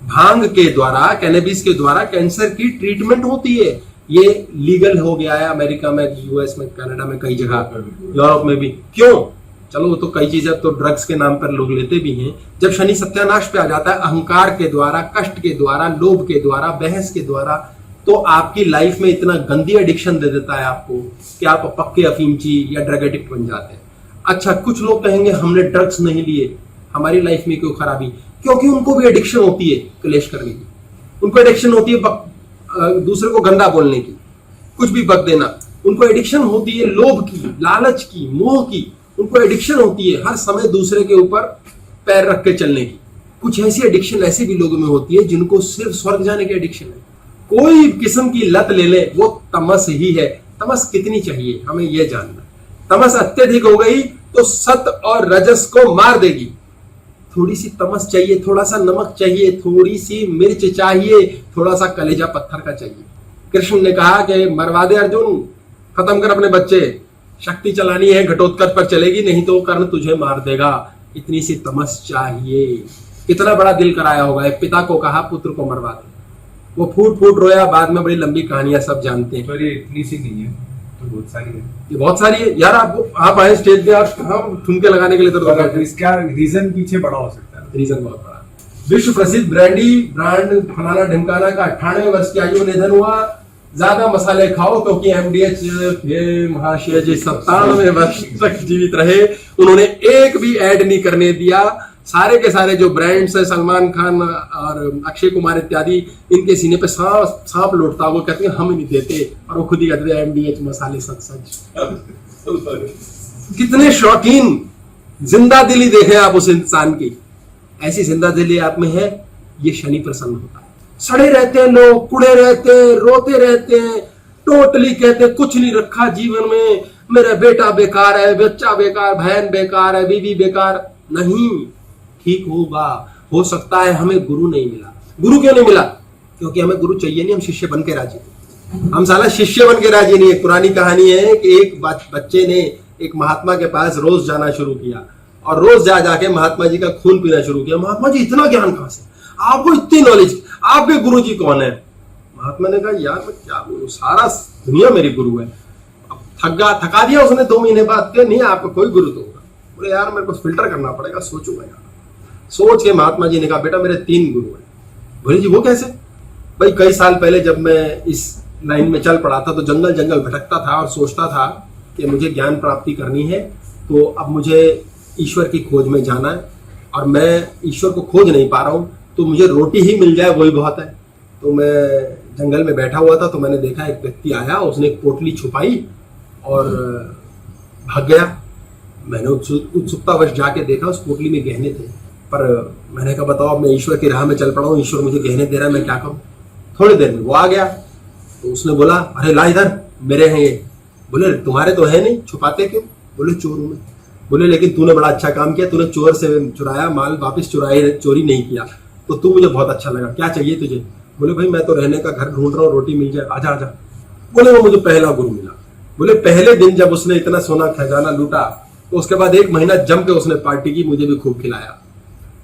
भांग के द्वारा, कैनेबिस के द्वारा कैंसर की ट्रीटमेंट होती है। ये लीगल हो गया है अमेरिका में, यूएस में, कनाडा में, कई जगह, यूरोप में भी। क्यों? चलो वो तो कई चीजें तो ड्रग्स के नाम पर लोग लेते भी हैं। जब शनि सत्यानाश पे आ जाता है अहंकार के द्वारा, कष्ट के द्वारा, लोभ के द्वारा, बहस के द्वारा, तो आपकी लाइफ में इतना गंदी एडिक्शन दे देता है आपको कि आप पक्के अफीमची या ड्रग एडिक्ट बन जाते हैं। अच्छा, कुछ लोग कहेंगे हमने ड्रग्स नहीं लिए, हमारी लाइफ में क्यों खराबी? क्योंकि उनको भी एडिक्शन होती है क्लेश करने की, उनको एडिक्शन होती है दूसरे को गंदा बोलने की, कुछ भी बक देना। उनको एडिक्शन होती है लोभ की, लालच की, मोह की। उनको एडिक्शन होती है हर समय दूसरे के ऊपर पैर रख के चलने की। कुछ ऐसी एडिक्शन ऐसे भी लोगों में होती है जिनको सिर्फ स्वर्ग जाने की एडिक्शन है। कोई किस्म की लत ले ले, वो तमस ही है। तमस कितनी चाहिए हमें यह जानना। तमस अत्यधिक हो गई तो सत और रजस को मार देगी। थोड़ी सी तमस चाहिए, थोड़ा सा नमक चाहिए, थोड़ी सी मिर्च चाहिए, थोड़ा सा कलेजा पत्थर का चाहिए। कृष्ण ने कहा कि मरवा दे अर्जुन, खत्म कर अपने बच्चे, शक्ति चलानी है घटोत्कच पर चलेगी, नहीं तो कर्ण तुझे मार देगा। इतनी सी तमस चाहिए। कितना बड़ा दिल कराया होगा। एक पिता को कहा पुत्र को मरवा दे, वो फूट फूट रोया। बाद में बड़ी लंबी कहानियां सब जानते हैं। पर ये इतनी सी नहीं है, तो बहुत सारी है। ये बहुत सारी है यार। आप आए स्टेज पे, आप हम ठुमके लगाने के लिए तो इसका रीजन पीछे बड़ा हो सकता है। रीजन बहुत बड़ा। विश्व प्रसिद्ध ब्रांड फलाना ढिमकाना का 98 वर्ष की आयु में निधन हुआ। ज्यादा मसाले खाओ क्योंकि एमडीएच के महाशय जी 97 वर्ष तक जीवित रहे। उन्होंने एक भी ऐड नहीं करने दिया। सारे के सारे जो ब्रांड्स है, सलमान खान और अक्षय कुमार इत्यादि, इनके सीने पे सांप लौटता। वो कहते हैं हम नहीं देते, और वो खुद ही कहते हैं एमडीएच मसाले सच। कितने शौकीन जिंदा दिली देखे आप उस इंसान की। ऐसी जिंदा दिली आप में है, ये शनि प्रसन्न होता है। सड़े रहते हैं लोग, कुड़े रहते हैं, रोते रहते हैं, टोटली कहते हैं कुछ नहीं रखा जीवन में, मेरा बेटा बेकार है, बच्चा बेकार, बहन बेकार है, बीवी बेकार। नहीं, ठीक होगा। हो सकता है हमें गुरु नहीं मिला। गुरु क्यों नहीं मिला? क्योंकि हमें गुरु चाहिए नहीं, हम शिष्य बन के राजी। हम साला शिष्य बन के राजी नहीं। एक पुरानी कहानी है कि एक बच्चे ने एक महात्मा के पास रोज जाना शुरू किया और रोज जा जाके महात्मा जी का खून पीना शुरू किया। महात्मा जी इतना ज्ञान कहां से, आपको इतनी नॉलेज, आपके गुरु जी कौन है? महात्मा ने कहा यार मैं क्या बोलूं, सारा दुनिया मेरी गुरु है। थका दिया उसने 2 महीने बाद के, नहीं आपका कोई गुरु तो होगा। बोले यार मेरे को फिल्टर करना पड़ेगा, सोचूंगा यार। सोच के महात्मा जी ने कहा बेटा मेरे 3 गुरु हैं। बोले जी वो कैसे? भाई कई साल पहले जब मैं इस लाइन में चल पड़ा था तो जंगल जंगल भटकता था और सोचता था कि मुझे ज्ञान प्राप्ति करनी है, तो अब मुझे ईश्वर की खोज में जाना है और मैं ईश्वर को खोज नहीं पा रहा हूँ, तो मुझे रोटी ही मिल जाए वही बहुत है। तो मैं जंगल में बैठा हुआ था तो मैंने देखा एक व्यक्ति आया, उसने एक पोटली छुपाई और भाग गया। मैंने उत्सुकतावश जाके देखा, उस पोटली में गहने थे। पर मैंने कहा बताओ मैं ईश्वर की राह में चल पड़ा हूँ, ईश्वर मुझे गहने दे रहा है, मैं क्या करूँ? थोड़ी देर में वो आ गया तो उसने बोला अरे ला इधर, मेरे हैं ये। बोले तुम्हारे तो है नहीं, छुपाते क्यों? बोले चोर हूं मैं। बोले लेकिन तूने बड़ा अच्छा काम किया, तूने चोर से चुराया माल, वापस चोरी नहीं किया, तो तू मुझे बहुत अच्छा लगा। क्या चाहिए तुझे? बोले भाई मैं तो रहने का घर ढूंढ रहा हूँ, रोटी मिल जाए, आजा आजा। बोले वो मुझे पहला गुरु मिला। बोले पहले दिन जब उसने इतना सोना खजाना लूटा तो उसके बाद 1 महीना जम के उसने पार्टी की, मुझे भी खूब खिलाया।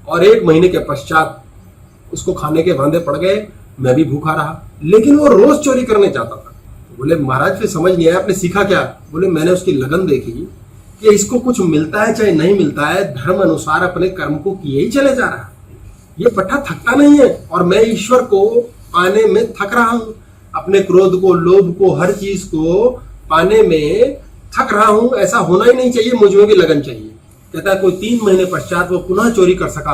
और 1 महीने के पश्चात उसको खाने के वांदे पड़ गए, मैं भी भूखा रहा। लेकिन वो रोज चोरी करने जाता था। बोले महाराज फिर समझ नहीं आया, आपने सीखा क्या? बोले मैंने उसकी लगन देखी कि इसको कुछ मिलता है चाहे नहीं मिलता है, धर्म अनुसार अपने कर्म को किए ही चले जा रहा है। ये पट्टा थकता नहीं है और मैं ईश्वर को पाने में थक रहा हूं, अपने क्रोध को, लोभ को, हर चीज को पाने में थक रहा हूं। ऐसा होना ही नहीं चाहिए, मुझ में भी लगन चाहिए। कहता है कोई 3 महीने पश्चात वो पुनः चोरी कर सका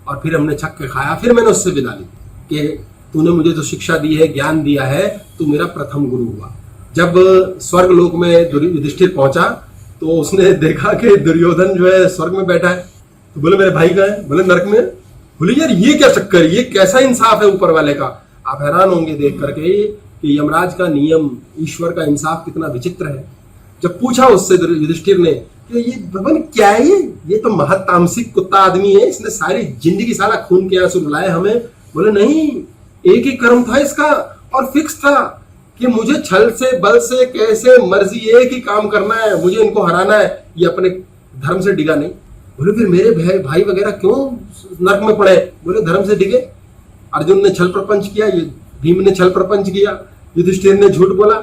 और फिर हमने छक के खाया। फिर मैंने उससे विदा ली कि तूने मुझे जो शिक्षा दी है, ज्ञान दिया है, तू मेरा प्रथम गुरु हुआ। जब स्वर्ग लोक में युधिष्ठिर पहुंचा तो उसने देखा कि दुर्योधन जो है स्वर्ग में बैठा है। तो बोले मेरे भाई कहाँ है? बोले नरक में। बोले यार ये क्या चक्कर, ये कैसा इंसाफ है ऊपर वाले का? आप हैरान होंगे देख करके कि यमराज का नियम, ईश्वर का इंसाफ कितना विचित्र है। जब पूछा उससे युधिष्ठिर ने कि ये भगवान क्या है, ये तो महतामसिक कुत्ता आदमी है, इसने सारी जिंदगी साला खून के आंसू रुलाए हमें। बोले नहीं, एक ही कर्म था इसका और फिक्स था कि मुझे छल से बल से कैसे मर्जी एक ही काम करना है, मुझे इनको हराना है, ये अपने धर्म से डिगा नहीं। बोले फिर मेरे भाई वगैरह क्यों नरक में पड़े? बोले धर्म से डिगे। अर्जुन ने छल प्रपंच किया, ये भीम ने छल प्रपंच किया, युधिष्ठिर ने झूठ बोला।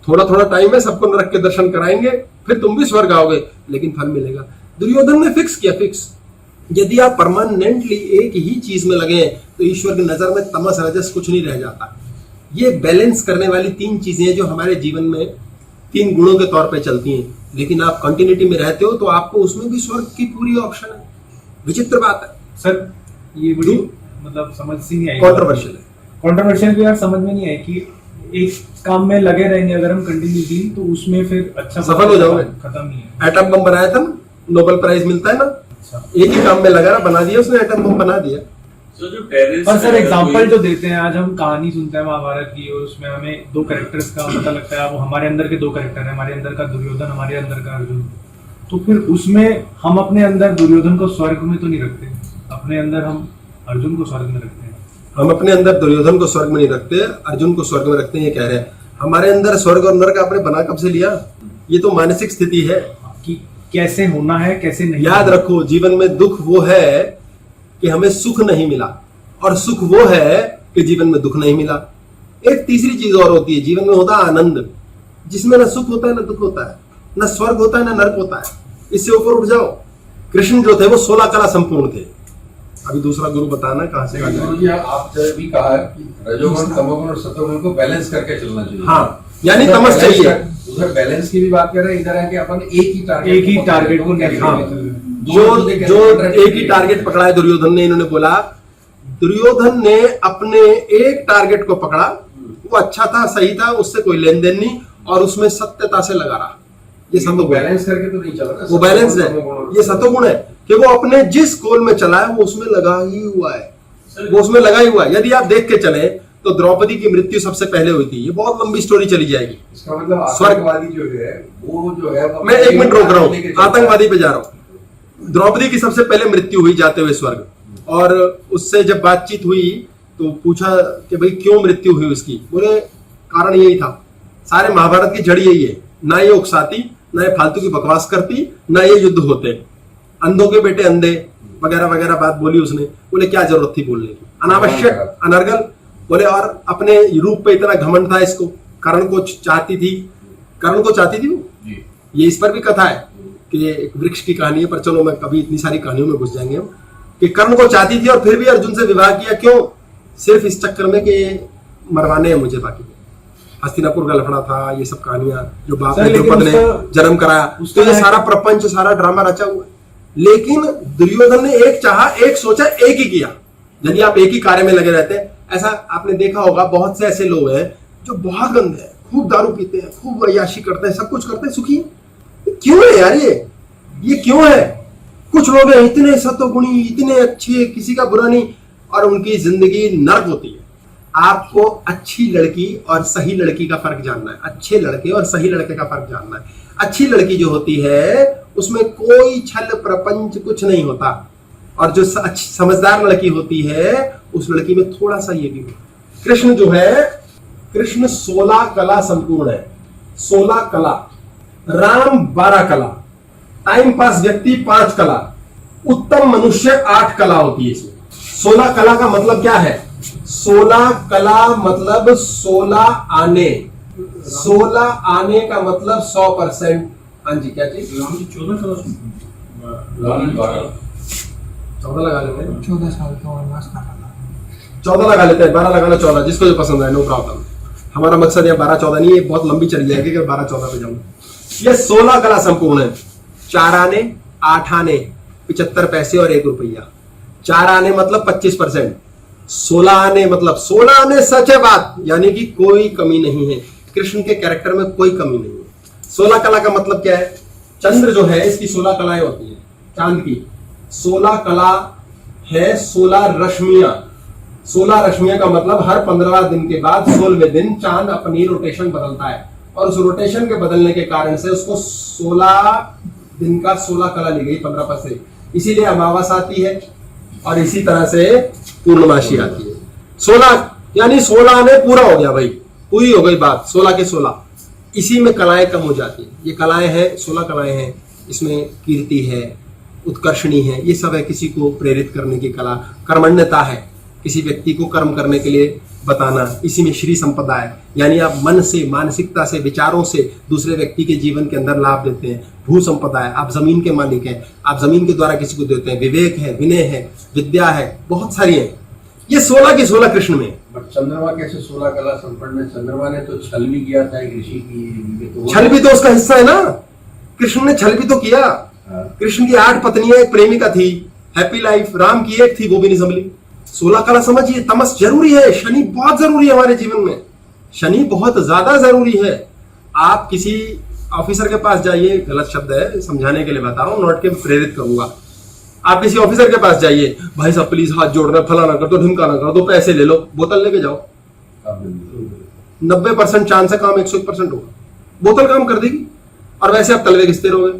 थोड़ा थोड़ा टाइम है, सबको नरक के दर्शन कराएंगे, फिर तुम भी स्वर्ग आओगे, लेकिन फल मिलेगा। दुर्योधन ने फिक्स किया, फिक्स। यदि आप परमानेंटली एक ही चीज में लगे तो ईश्वर की नजर में तमस रजस कुछ नहीं रह जाता। ये बैलेंस करने वाली 3 चीजें हैं जो हमारे जीवन में 3 गुणों के तौर पे चलती हैं, लेकिन आप कंटिन्यूटी में रहते हो तो आपको उसमें भी स्वर्ग की पूरी ऑप्शन है। विचित्र बात है सर, ये बड़ी मतलब समझ से नहीं आई, कंट्रोवर्शियल है। कंट्रोवर्शियल भी यार समझ में नहीं आई कि एक काम में लगे रहेंगे अगर हम कंटिन्यूटी, तो उसमें फिर अच्छा सफल हो जाओगे। खत्म नहीं है। एटम बम बनाया था ना, नोबेल प्राइज मिलता है ना, एक ही काम में लगा ना, बना दिया उसने, एटम बम बना दिया। जो टेररिस्ट पर सर एग्जांपल जो देते हैं, आज हम कहानी सुनते हैं महाभारत की और उसमें हमें 2 कैरेक्टर्स का पता लगता है, वो हमारे अंदर के 2 कैरेक्टर हैं, हमारे अंदर का दुर्योधन, हमारे अंदर का अर्जुन। तो फिर उसमें हम अपने अंदर दुर्योधन को स्वर्ग में तो नहीं रखते, अपने अंदर हम अर्जुन को स्वर्ग में रखते हैं। हम अपने अंदर दुर्योधन को स्वर्ग में नहीं रखते, अर्जुन को स्वर्ग में रखते हैं, ये कह रहे हैं। हमारे अंदर स्वर्ग और नरक आपने बना कब से लिया? ये तो मानसिक स्थिति है कि कैसे होना है, कैसे नहीं। याद रखो, जीवन में दुख वो है कि हमें सुख नहीं मिला, और सुख वो है कि जीवन में दुख नहीं मिला। एक तीसरी चीज और होती है, जीवन में होता है आनंद, जिसमें ना सुख होता है ना दुख होता है, ना स्वर्ग होता है ना नरक होता है। इससे ऊपर उठ जाओ। कृष्ण जो थे वो 16 कला संपूर्ण थे। अभी दूसरा गुरु बताना कहां से गुरु जी, आपने भी कहा कि रजोगुण, तमोगुण और सतोगुण को बैलेंस करके चलना चाहिए। हाँ, यानी तमस चाहिए। उधर बैलेंस की भी बात कर रहे हैं, इधर है कि अपन एक ही टारगेट को जो एक ही टारगेट पकड़ा है दुर्योधन ने। इन्होंने बोला, दुर्योधन ने अपने एक टारगेट को पकड़ा, वो अच्छा था, सही था, उससे कोई लेन देन नहीं, और उसमें सत्यता से लगा रहा। ये सब बैलेंस करके तो नहीं चल रहा, वो बैलेंस है, ये सतोगुण है कि वो अपने जिस गोल में चला है वो उसमें लगा ही हुआ है, वो उसमें लगा ही हुआ है। यदि आप देख के चले तो द्रौपदी की मृत्यु सबसे पहले हुई थी। ये बहुत लंबी स्टोरी चली जाएगी। इसका मतलब आतंकवादी जो है वो जो है, मैं 1 मिनट रोक रहा हूँ, आतंकवादी पे जा रहा हूँ। द्रौपदी की सबसे पहले मृत्यु हुई जाते हुए स्वर्ग, और उससे जब बातचीत हुई तो पूछा कि भाई क्यों मृत्यु हुई उसकी? बोले कारण यही था, सारे महाभारत की जड़ यही है, ना ये उकसाती, ना ये फालतू की बकवास करती, ना ये युद्ध होते, अंधों के बेटे अंधे वगैरह वगैरह बात बोली उसने। बोले क्या जरूरत थी बोलने की, अनावश्यक, अनर्गल। बोले और अपने रूप पे इतना घमंड था इसको, कर्ण को चाहती थी वो। ये इस पर भी कथा है कि एक वृक्ष की कहानी है, पर चलो मैं कभी इतनी सारी कहानियों में घुस जाएंगे हम, कि कर्ण को चाहती थी और फिर भी अर्जुन से विवाह किया। क्यों? सिर्फ इस चक्कर में कि मरवाने हैं मुझे, बाकी हस्तिनापुर का लफड़ा था, ये सब कहानियां जो बाप ने द्रुपद ने जन्म कराया, तो ये सारा प्रपंच, सारा ड्रामा रचा हुआ है। लेकिन दुर्योधन ने एक चाहा, एक सोचा, एक ही किया। यदि आप एक ही कार्य में लगे रहते हैं, ऐसा आपने देखा होगा, बहुत से ऐसे लोग हैं जो बहुत गंदे हैं, खूब दारू पीते हैं, खूब अय्याशी करते हैं, सब कुछ करते हैं, सुखी क्यों है यार? ये क्यों है? कुछ लोग हैं इतने सतोगुणी, इतने अच्छे, किसी का बुरा नहीं, और उनकी जिंदगी नर्क होती है। आपको अच्छी लड़की और सही लड़की का फर्क जानना है, अच्छे लड़के और सही लड़के का फर्क जानना है। अच्छी लड़की जो होती है उसमें कोई छल प्रपंच कुछ नहीं होता, और जो अच्छी समझदार लड़की होती है उस लड़की में थोड़ा सा ये भी होता। कृष्ण जो है, कृष्ण 16 कला संपूर्ण है, 16 कला। राम 12 कला, टाइम पास व्यक्ति 5 कला, उत्तम मनुष्य 8 कला होती है इसमें। 16 कला का मतलब क्या है? 16 कला मतलब 16 आने, 16 आने का मतलब 100%। हाँ जी, क्या चीज? 14 लगा लेते हैं, 14 साल का वनवास काटा, 14 लगा लेते हैं, 12 लगाना 14, जिसको जो पसंद है, नो प्रॉब्लम। हमारा मकसद है 12-14 नहीं, ये बहुत लंबी चली जाएगी कि 12-14 पे जाऊंगा। ये 16 कला संपूर्ण है। 4 आने, 8 आने, 75 पैसे और 1 रुपया। 4 आने मतलब 25%, 16 आने मतलब 16 आने सच है बात, यानी कि कोई कमी नहीं है। कृष्ण के कैरेक्टर में कोई कमी नहीं है। 16 कला का मतलब क्या है? चंद्र जो है इसकी 16 कलाएं होती है, चांद की 16 कला है, 16 रश्मियां, 16 रश्मियों का मतलब हर 15 दिन के बाद 16वें दिन चांद अपनी रोटेशन बदलता है, और उस रोटेशन के बदलने के कारण से उसको 16 दिन का 16 कला ली गई 15 पर से, इसीलिए अमावस आती है और इसी तरह से पूर्णमासी आती है। 16 यानी 16 में पूरा हो गया भाई, पूरी हो गई बात, 16 के 16। इसी में कलाएं कम हो जाती है। ये कलाएं हैं, 16 कलाएं हैं, इसमें कीर्ति है, उत्कर्षणी है, ये सब है किसी को प्रेरित करने की कला। कर्मण्यता है, किसी व्यक्ति को कर्म करने के लिए बताना। इसी में श्री संपदा है, यानी आप मन से, मानसिकता से, विचारों से दूसरे व्यक्ति के जीवन के अंदर लाभ देते हैं। भू संपदा है, आप जमीन के मालिक हैं, आप जमीन के द्वारा किसी को देते हैं। विवेक है, विनय है, विद्या है, बहुत सारी है। ये 16 की 16 कृष्ण में। बट चंद्रमा कैसे 16 कला संपन्न है? चंद्रमा ने तो छल भी किया था एक ऋषि की, तो छल भी तो उसका हिस्सा है ना, कृष्ण ने छल भी तो किया। कृष्ण की 8 पत्नियां, एक प्रेमिका थी, हैप्पी लाइफ। राम की एक थी, वो भी नहीं संभली। 16 कला समझिए, तमस जरूरी है, शनि बहुत जरूरी है हमारे जीवन में, शनि बहुत ज्यादा जरूरी है। आप किसी ऑफिसर के पास जाइए, गलत शब्द है, समझाने के लिए बता रहा हूं, नोट के प्रेरित करूंगा। आप किसी ऑफिसर के पास जाइए, भाई साहब प्लीज हाथ जोड़ना, फलाना कर दो, ढिमकाना कर दो, पैसे ले लो, बोतल लेके जाओ, 90% चांस है काम 101% होगा, बोतल काम कर देगी। और वैसे आप तलवे घिसते रहोगे,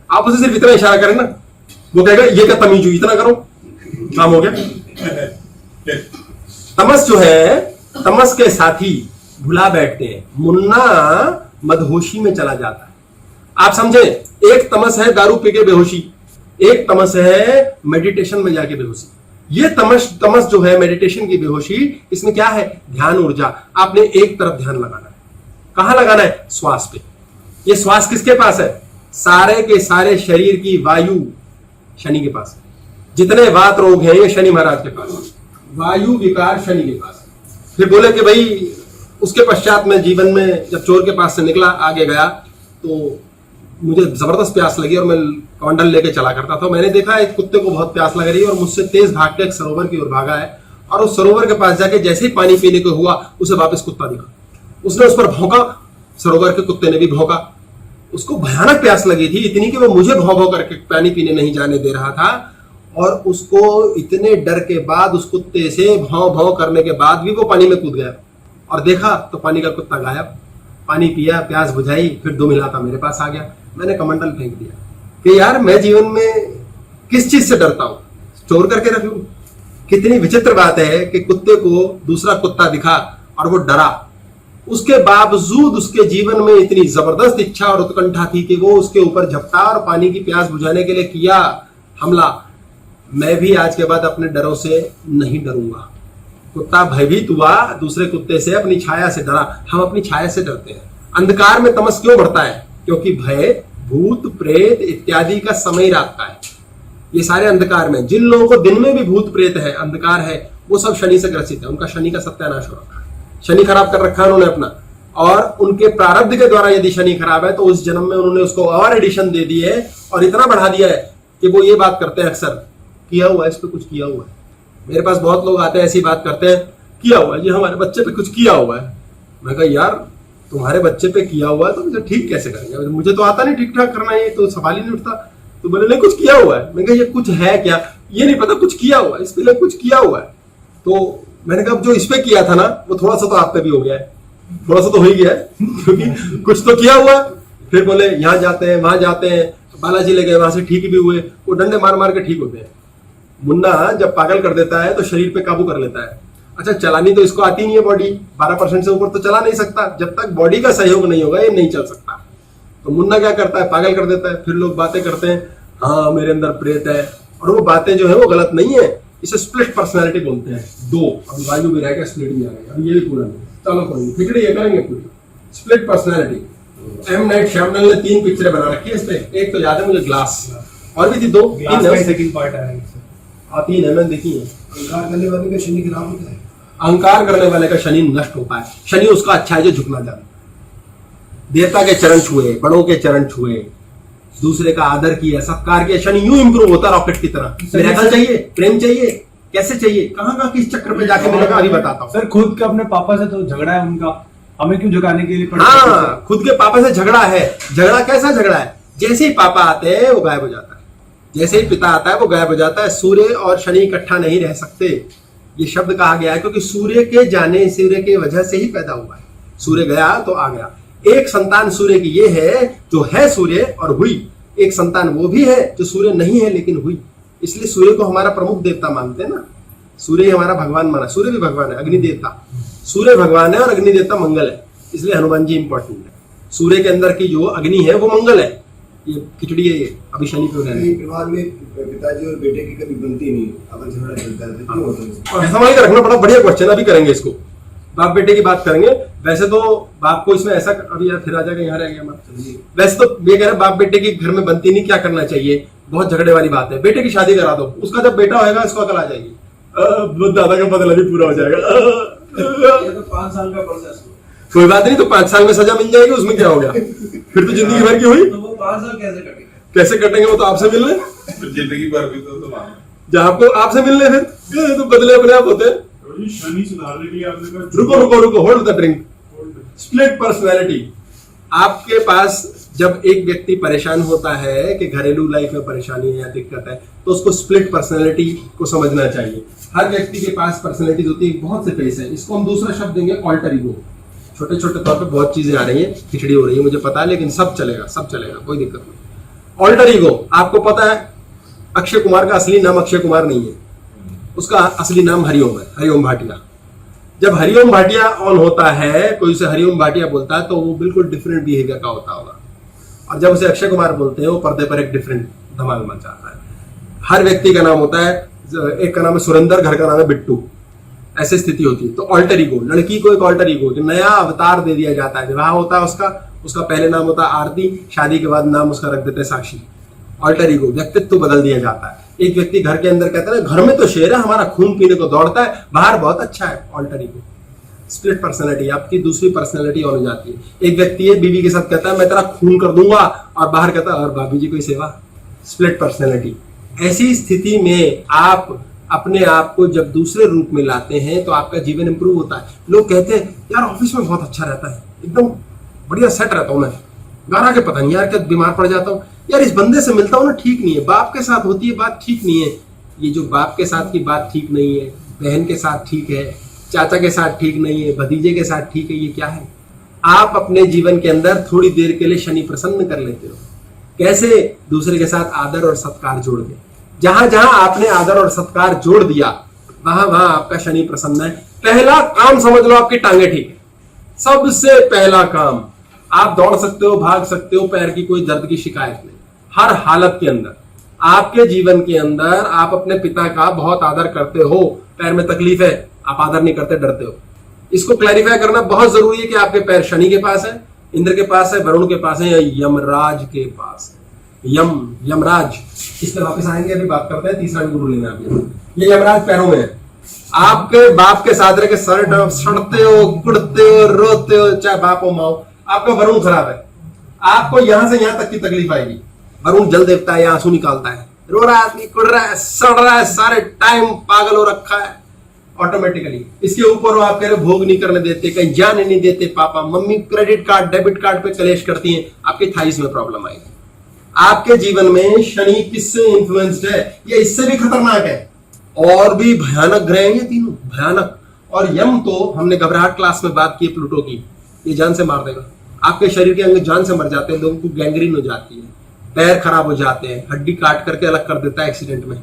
आप उसे सिर्फ इतना इशारा करें ना, वो कहेगा ये क्या तमीज हुई, इतना करो, काम हो गया। तमस जो है, तमस के साथी भुला बैठते हैं। मुन्ना मदहोशी में चला जाता है। आप समझे, एक तमस है दारू पी के बेहोशी, एक तमस है मेडिटेशन में जाके बेहोशी। ये तमस जो है मेडिटेशन की बेहोशी, इसमें क्या है? ध्यान ऊर्जा। आपने एक तरफ ध्यान लगाना है। कहां लगाना है? श्वास पे। ये श्वास किसके पास है? सारे के सारे शरीर की वायु शनि के पास है। जितने वात रोग हैं ये शनि महाराज के पास है, वायु विकार शनि के पास है। फिर बोले कि भाई उसके पश्चात में जीवन में जब चोर के पास से निकला, आगे गया, तो मुझे जबरदस्त प्यास लगी और मैं कमंडल लेके चला करता था। मैंने देखा एक कुत्ते को बहुत प्यास लग रही है और मुझसे तेज भाग के एक सरोवर की ओर भागा है, और उस सरोवर के पास जाके जैसे ही पानी पीने को हुआ, उसे वापस कुत्ता दिखा, उसने उस पर भौंका, सरोवर के कुत्ते ने भी भौंका। उसको भयानक प्यास लगी थी, इतनी कि वो मुझे भौं भौं करके पानी पीने नहीं जाने दे रहा था, और उसको इतने डर के बाद, उस कुत्ते से भौं भौं करने के बाद भी वो पानी में कूद गया, और देखा तो पानी का कुत्ता गायब। पानी पिया, प्यास बुझाई, फिर 2 मिलाता मेरे पास आ गया। मैंने कमंडल फेंक दिया कि यार मैं जीवन में किस चीज से डरता हूं, स्टोर करके रख लूं। कितनी विचित्र बात है कि कुत्ते को दूसरा कुत्ता दिखा और वो डरा, उसके बावजूद उसके जीवन में इतनी जबरदस्त इच्छा और उत्कंठा थी कि वो उसके ऊपर झपटा और पानी की प्यास बुझाने के लिए किया हमला। मैं भी आज के बाद अपने डरों से नहीं डरूंगा। कुत्ता भयभीत हुआ, दूसरे कुत्ते से अपनी छाया से डरा। हम अपनी छाया से डरते हैं। अंधकार में तमस क्यों बढ़ता है? क्योंकि भय, भूत, प्रेत इत्यादि का समय रात का है। ये सारे अंधकार में, जिन लोगों को दिन में भी भूत प्रेत है, अंधकार है, वो सब शनि से ग्रसित है। उनका शनि का सत्यानाश हो रखा है, शनि खराब कर रखा है उन्होंने अपना। और उनके प्रारब्ध के द्वारा यदि शनि खराब है तो उस जन्म में उन्होंने उसको और एडिशन दे दी है, और इतना बढ़ा दिया है कि वो ये बात करते हैं अक्सर, किया हुआ है, इस पे कुछ किया हुआ है। मेरे पास बहुत लोग आते हैं, ऐसी बात करते हैं, किया हुआ है, ये हमारे बच्चे पे कुछ किया हुआ है। मैं कहा यार तुम्हारे बच्चे पे किया हुआ है तो मुझे ठीक कैसे करेंगे? मुझे तो आता नहीं ठीक ठाक करना, ये तो सवाल ही नहीं उठता। तो बोले नहीं कुछ किया हुआ है। मैं कहा ये कुछ है क्या? ये नहीं पता, कुछ किया हुआ है, इस पे कुछ किया हुआ है। तो मैंने कहा जो इस पे किया था ना, वो थोड़ा सा तो आप पे भी हो गया है, थोड़ा सा तो हो ही गया है, क्योंकि कुछ तो किया हुआ है। फिर बोले यहाँ जाते हैं, वहां जाते हैं, बालाजी ले गए, वहां से ठीक भी हुए, वो डंडे मार मार के ठीक होते हैं। मुन्ना जब पागल कर देता है तो शरीर पे काबू कर लेता है। अच्छा, चलानी तो इसको आती नहीं है, बॉडी 12% से ऊपर तो चला नहीं सकता। जब तक बॉडी का सहयोग नहीं होगा ये नहीं चल सकता। तो मुन्ना क्या करता है? पागल कर देता है। फिर लोग बातें करते हैं, हाँ मेरे अंदर प्रेत है, और वो बातें जो है वो गलत नहीं है। इसे स्प्लिट पर्सनैलिटी बोलते हैं। 2 अभी वायु भी रहेगा, स्प्लिट भी आ गया, अभी ये भी पूरा नहीं। चलो कोई नहीं, खिचड़ी ये करेंगे पूरी। Split personality. M Night Shyamlal ने 3 पिक्चरें बना रखी है इस पे। एक तो याद है मुझे, ग्लास, और भी थी 2 ग्लास का सेकंड पार्ट है। 3 है, मैंने देखी है। अहंकार करने वाले का शनि खराब होता है। अहंकार करने वाले का शनि नष्ट होता है। शनि उसका अच्छा है जो झुकना जाने, देवता के चरण छुए, बड़ों के चरण छुए, दूसरे का आदर किया, सत्कार किया, शनि यूं इंप्रूव होता रॉकेट की तरह। मेरा चाहिए, प्रेम चाहिए, कैसे चाहिए, कहां किस चक्र पे जाके मिलेगा अभी बताता हूँ। सर खुद के अपने पापा से तो झगड़ा है उनका, हमें क्यों झुकाने के लिए हाँ, खुद के पापा से झगड़ा है। झगड़ा कैसा झगड़ा है? जैसे ही पापा आते हैं वो गायब हो जाता है, जैसे ही पिता आता है वो गायब हो जाता है। सूर्य और शनि इकट्ठा नहीं रह सकते। ये शब्द कहा गया है क्योंकि सूर्य के जाने, सूर्य के वजह से ही पैदा हुआ है। सूर्य गया तो आ गया। एक संतान सूर्य की ये है जो है सूर्य और हुई, एक संतान वो भी है जो सूर्य नहीं है लेकिन हुई। इसलिए सूर्य को हमारा प्रमुख देवता मानते हैं ना, सूर्य हमारा भगवान माना। सूर्य भी भगवान है, अग्नि देवता, सूर्य भगवान है और अग्नि देवता मंगल है, इसलिए हनुमान जी इंपॉर्टेंट है। सूर्य के अंदर की जो अग्नि है वो मंगल है। ये खिचड़ी है, ये अभी शनि पे रहने। परिवार में पिताजी और बेटे की कभी बनती नहीं, अगर झगड़ा चलता है तो क्यों होता है? और संभाल के रखना बड़ा बढ़िया क्वेश्चन, अभी करेंगे इसको, बाप बेटे की बात करेंगे। वैसे तो बाप को इसमें ऐसा, अभी यार फिर आ जाएगा, यहाँ रह गया हमारा। वैसे तो ये कह रहे बाप बेटे की घर में बनती नहीं, क्या करना चाहिए, बहुत झगड़े वाली बात है। बेटे की शादी करा दो, उसका जब बेटा होगा इसको अकल आ जाएगी, दादा का बदला भी पूरा हो जाएगा। ये तो 5 साल का प्रोसेस हुआ, कोई बात नहीं, तो 5 साल में सजा मिल जाएगी, उसमें क्या हो गया, फिर तो जिंदगी भर की हुई। तो वो 5 साल कैसे कटेगा? कैसे कटेंगे, वो तो आपसे मिलने, जिंदगी भर भी तो जहाँ आपको आपसे मिलने, फिर ये तो बदले अपने आप होते हैं। तो ये शनि सुधारने के लिए आपने कहा रुको रुको रुको, hold the drink. Split personality. आपके पास जब एक व्यक्ति परेशान होता है कि घरेलू लाइफ में परेशानी है या दिक्कत है, तो उसको स्प्लिट पर्सनैलिटी को समझना चाहिए। हर व्यक्ति के पास पर्सनैलिटीज होती है, बहुत से फेस है। इसको हम दूसरा शब्द देंगे ऑल्टर ईगो। छोटे छोटे तौर पे बहुत चीजें आ रही हैं, खिचड़ी हो रही है मुझे पता है, लेकिन सब चलेगा, सब चलेगा, कोई दिक्कत नहीं। ऑल्टर ईगो, आपको पता है अक्षय कुमार का असली नाम अक्षय कुमार नहीं है, उसका असली नाम हरिओम है, हरिओम भाटिया। जब हरिओम भाटिया ऑन होता है, कोई उसे हरिओम भाटिया बोलता है, तो वो बिल्कुल डिफरेंट बिहेवियर का होता होगा, और जब उसे अक्षय कुमार बोलते हैं वो पर्दे पर एक डिफरेंट धमाल मचाता है। हर व्यक्ति का नाम होता है, एक का नाम है सुरेंद्र, घर का नाम है बिट्टू, ऐसी स्थिति होती है। तो ऑल्टर ईगो, लड़की को एक ऑल्टर ईगो, जो नया अवतार दे दिया जाता है। विवाह होता है उसका पहले नाम होता है आरती, शादी के बाद नाम उसका रख देते हैं साक्षी। ऑल्टर ईगो, व्यक्तित्व बदल दिया जाता है। एक व्यक्ति घर के अंदर कहता है घर में तो शेर है, हमारा खून पीने को दौड़ता है, बाहर बहुत अच्छा है, ऑल्टर ईगो। स्प्लिट पर्सनैलिटी, आपकी दूसरी पर्सनैलिटी ऑन हो जाती है। एक व्यक्ति है बीवी के साथ कहता है मैं तेरा खून कर दूंगा, और बाहर कहता है और भाभी जी कोई सेवा। Split personality. ऐसी स्थिति में आप अपने आप को जब दूसरे रूप में लाते हैं तो आपका जीवन इंप्रूव होता है। लोग कहते हैं यार ऑफिस में बहुत अच्छा रहता है, एकदम बढ़िया सेट रहता हूं मैं, घर आके पता नहीं यार क्या बीमार पड़ जाता हूँ, यार इस बंदे से मिलता हूँ ना ठीक नहीं है, बाप के साथ होती है बात ठीक नहीं है। ये जो बाप के साथ की बात ठीक नहीं है, बहन के साथ ठीक है, चाचा के साथ ठीक नहीं है, भतीजे के साथ ठीक है, ये क्या है? आप अपने जीवन के अंदर थोड़ी देर के लिए शनि प्रसन्न कर लेते हो। कैसे? दूसरे के साथ आदर और सत्कार जोड़ के। जहां जहां आपने आदर और सत्कार जोड़ दिया वहां वहां आपका शनि प्रसन्न है। पहला काम समझ लो आपकी टांगे ठीक है, सबसे पहला काम। आप दौड़ सकते हो, भाग सकते हो, पैर की कोई दर्द की शिकायत नहीं। हर हालत के अंदर आपके जीवन के अंदर आप अपने पिता का बहुत आदर करते हो, पैर में तकलीफ है आप आदर नहीं करते, डरते हो। इसको क्लैरिफाई करना बहुत जरूरी है कि आपके पैर शनि के पास है, इंद्र के पास है, वरुण के पास है या यमराज के पास है। यमराज, इस पर वापस आएंगे, अभी बात करते हैं, तीसरा भी गुरु लेना है। ये यमराज पैरों में है। आपके बाप के साथ रह के सड़ते हो, कुड़ते हो, रोते हो, चाहे बाप हो माओ, आपका वरुण खराब है, आपको यहां से यहां तक की तकलीफ आएगी। वरुण जल देवता है, आंसू निकालता है, रो रहा है आदमी, कुड़ रहा है, सड़ रहा है, सारे टाइम पागल हो रखा है ऑटोमेटिकली। इसके ऊपर वो आप कह रहे भोग नहीं करने देते, कहीं जाने नहीं देते, papa mummy credit card debit card पे कलेश करती हैं, आपके थाइस में प्रॉब्लम आएगी। आपके जीवन में शनि किससे इन्फ्लुएंस्ड है? ये इससे भी खतरनाक है, और भी भयानक ग्रह हैं ये तीनों, भयानक। और यम तो हमने घबराहट क्लास में बात की प्लूटो की, ये जान से मार देगा। आपके शरीर के अंग जान से मर जाते हैं, लोगों को गैंग्रीन हो जाती है, पैर खराब हो जाते हैं, हड्डी काट करके अलग कर देता है एक्सीडेंट में,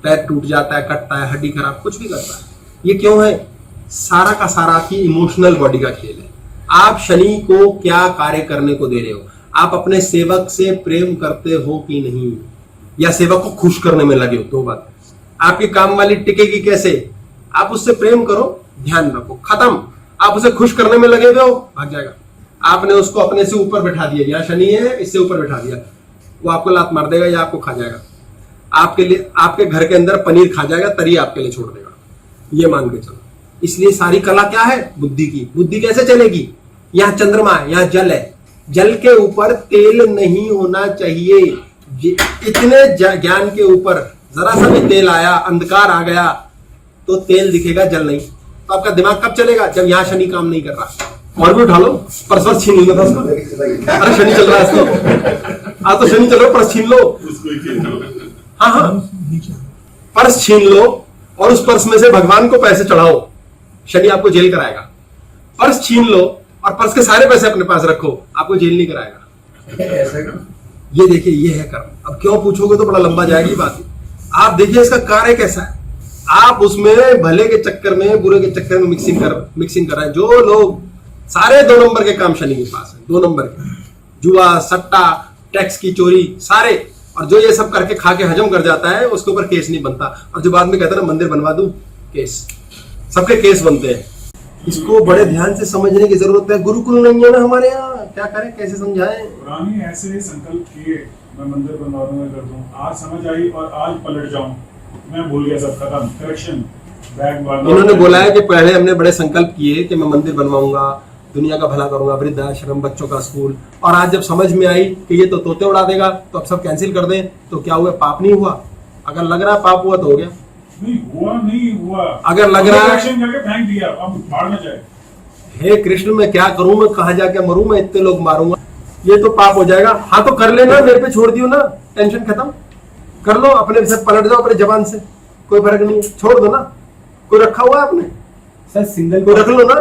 पैर टूट जाता है, कटता है, हड्डी खराब, कुछ भी करता है। ये क्यों है? सारा का सारा की इमोशनल बॉडी का खेल है। आप शनि को क्या कार्य करने को दे रहे हो? आप अपने सेवक से प्रेम करते हो कि नहीं, या सेवक को खुश करने में लगे हो? दो बात। आपकी काम वाली टिकेगी कैसे? आप उससे प्रेम करो, ध्यान रखो, खत्म। आप उसे खुश करने में लगे हुए हो, भाग जाएगा। आपने उसको अपने से ऊपर बैठा दिया, यहाँ शनि है इससे ऊपर बैठा दिया, वो आपको लात मार देगा या आपको खा जाएगा। आपके लिए, आपके घर के अंदर पनीर खा जाएगा, तरी आपके लिए छोड़ देगा, ये मान के चलो। इसलिए सारी कला क्या है? बुद्धि की। बुद्धि कैसे चलेगी? यहाँ चंद्रमा है, यहाँ जल है, जल के ऊपर तेल नहीं होना चाहिए। इतने ज्ञान के ऊपर जरा सा भी तेल आया, अंधकार आ गया, तो तेल दिखेगा, जल नहीं। तो आपका दिमाग कब चलेगा? जब यहाँ शनि काम नहीं कर रहा। और भी उठा लो, पर्स छीन लो था उसको। अरे शनि चल रहा है इसको, आज तो शनि चल रहा है, पर्स छीन लो। हाँ, पर्स छीन लो और उस पर्स में से भगवान को पैसे चढ़ाओ, शनि आपको जेल कराएगा। पर्स छीन लो और पर्स के सारे पैसे अपने पास रखो, आपको जेल नहीं कराएगा। ऐसा क्यों? ये देखिए, ये है कर्म। अब क्यों पूछोगे तो बड़ा लंबा जाएगी बात। आप देखिए इसका कार्य कैसा है। आप उसमें भले के चक्कर में बुरे के चक्कर में मिक्सिंग कर रहे हैं। जो लोग सारे 2 नंबर के काम शनि के पास है, 2 नंबर के, जुआ, सट्टा, टैक्स की चोरी, सारे, और जो ये सब करके खा के हजम कर जाता है उसके ऊपर केस नहीं बनता। और जो बाद में कहता है ना मंदिर बनवा दूं, केस, सबके केस बनते हैं। इसको बड़े ध्यान से समझने की जरूरत है। गुरुकुल नहीं है ना हमारे यहाँ, क्या करें, कैसे समझाएं। पुरानी ऐसे संकल्प किए, मैं मंदिर बनवा दूंगा, कर दूं, आज समझ आई और आज पलट जाऊं, मैं भूल गया, सब खत्म, करेक्शन, बैग बांधा। इन्होंने बोला है कि पहले हमने बड़े संकल्प किए कि मैं मंदिर बनवाऊंगा, दुनिया का भला करूंगा, वृद्धाश्रम, बच्चों का स्कूल, और आज जब समझ में आई कि ये तो तोते उड़ा देगा तो अब सब कैंसिल कर दें, तो क्या हुआ, पाप नहीं हुआ। अगर लग रहा है पाप हुआ तो हो गया, नहीं हुआ। अगर लग रहा है करेक्शन करके फेंक दिया, अब बाढ़ में जाए। हे कृष्ण मैं क्या करूं, मैं कहां जाके मरूं, मैं इतने लोग मारूंगा, ये तो पाप हो जाएगा। हाँ तो कर लेना, मेरे पे छोड़ दियो ना, टेंशन खत्म कर लो, अपने से पलट जाओ, अपने जबान से, कोई फर्क नहीं, छोड़ दो ना। कोई रखा हुआ है आपने सर सिंगल कोई रख लो ना,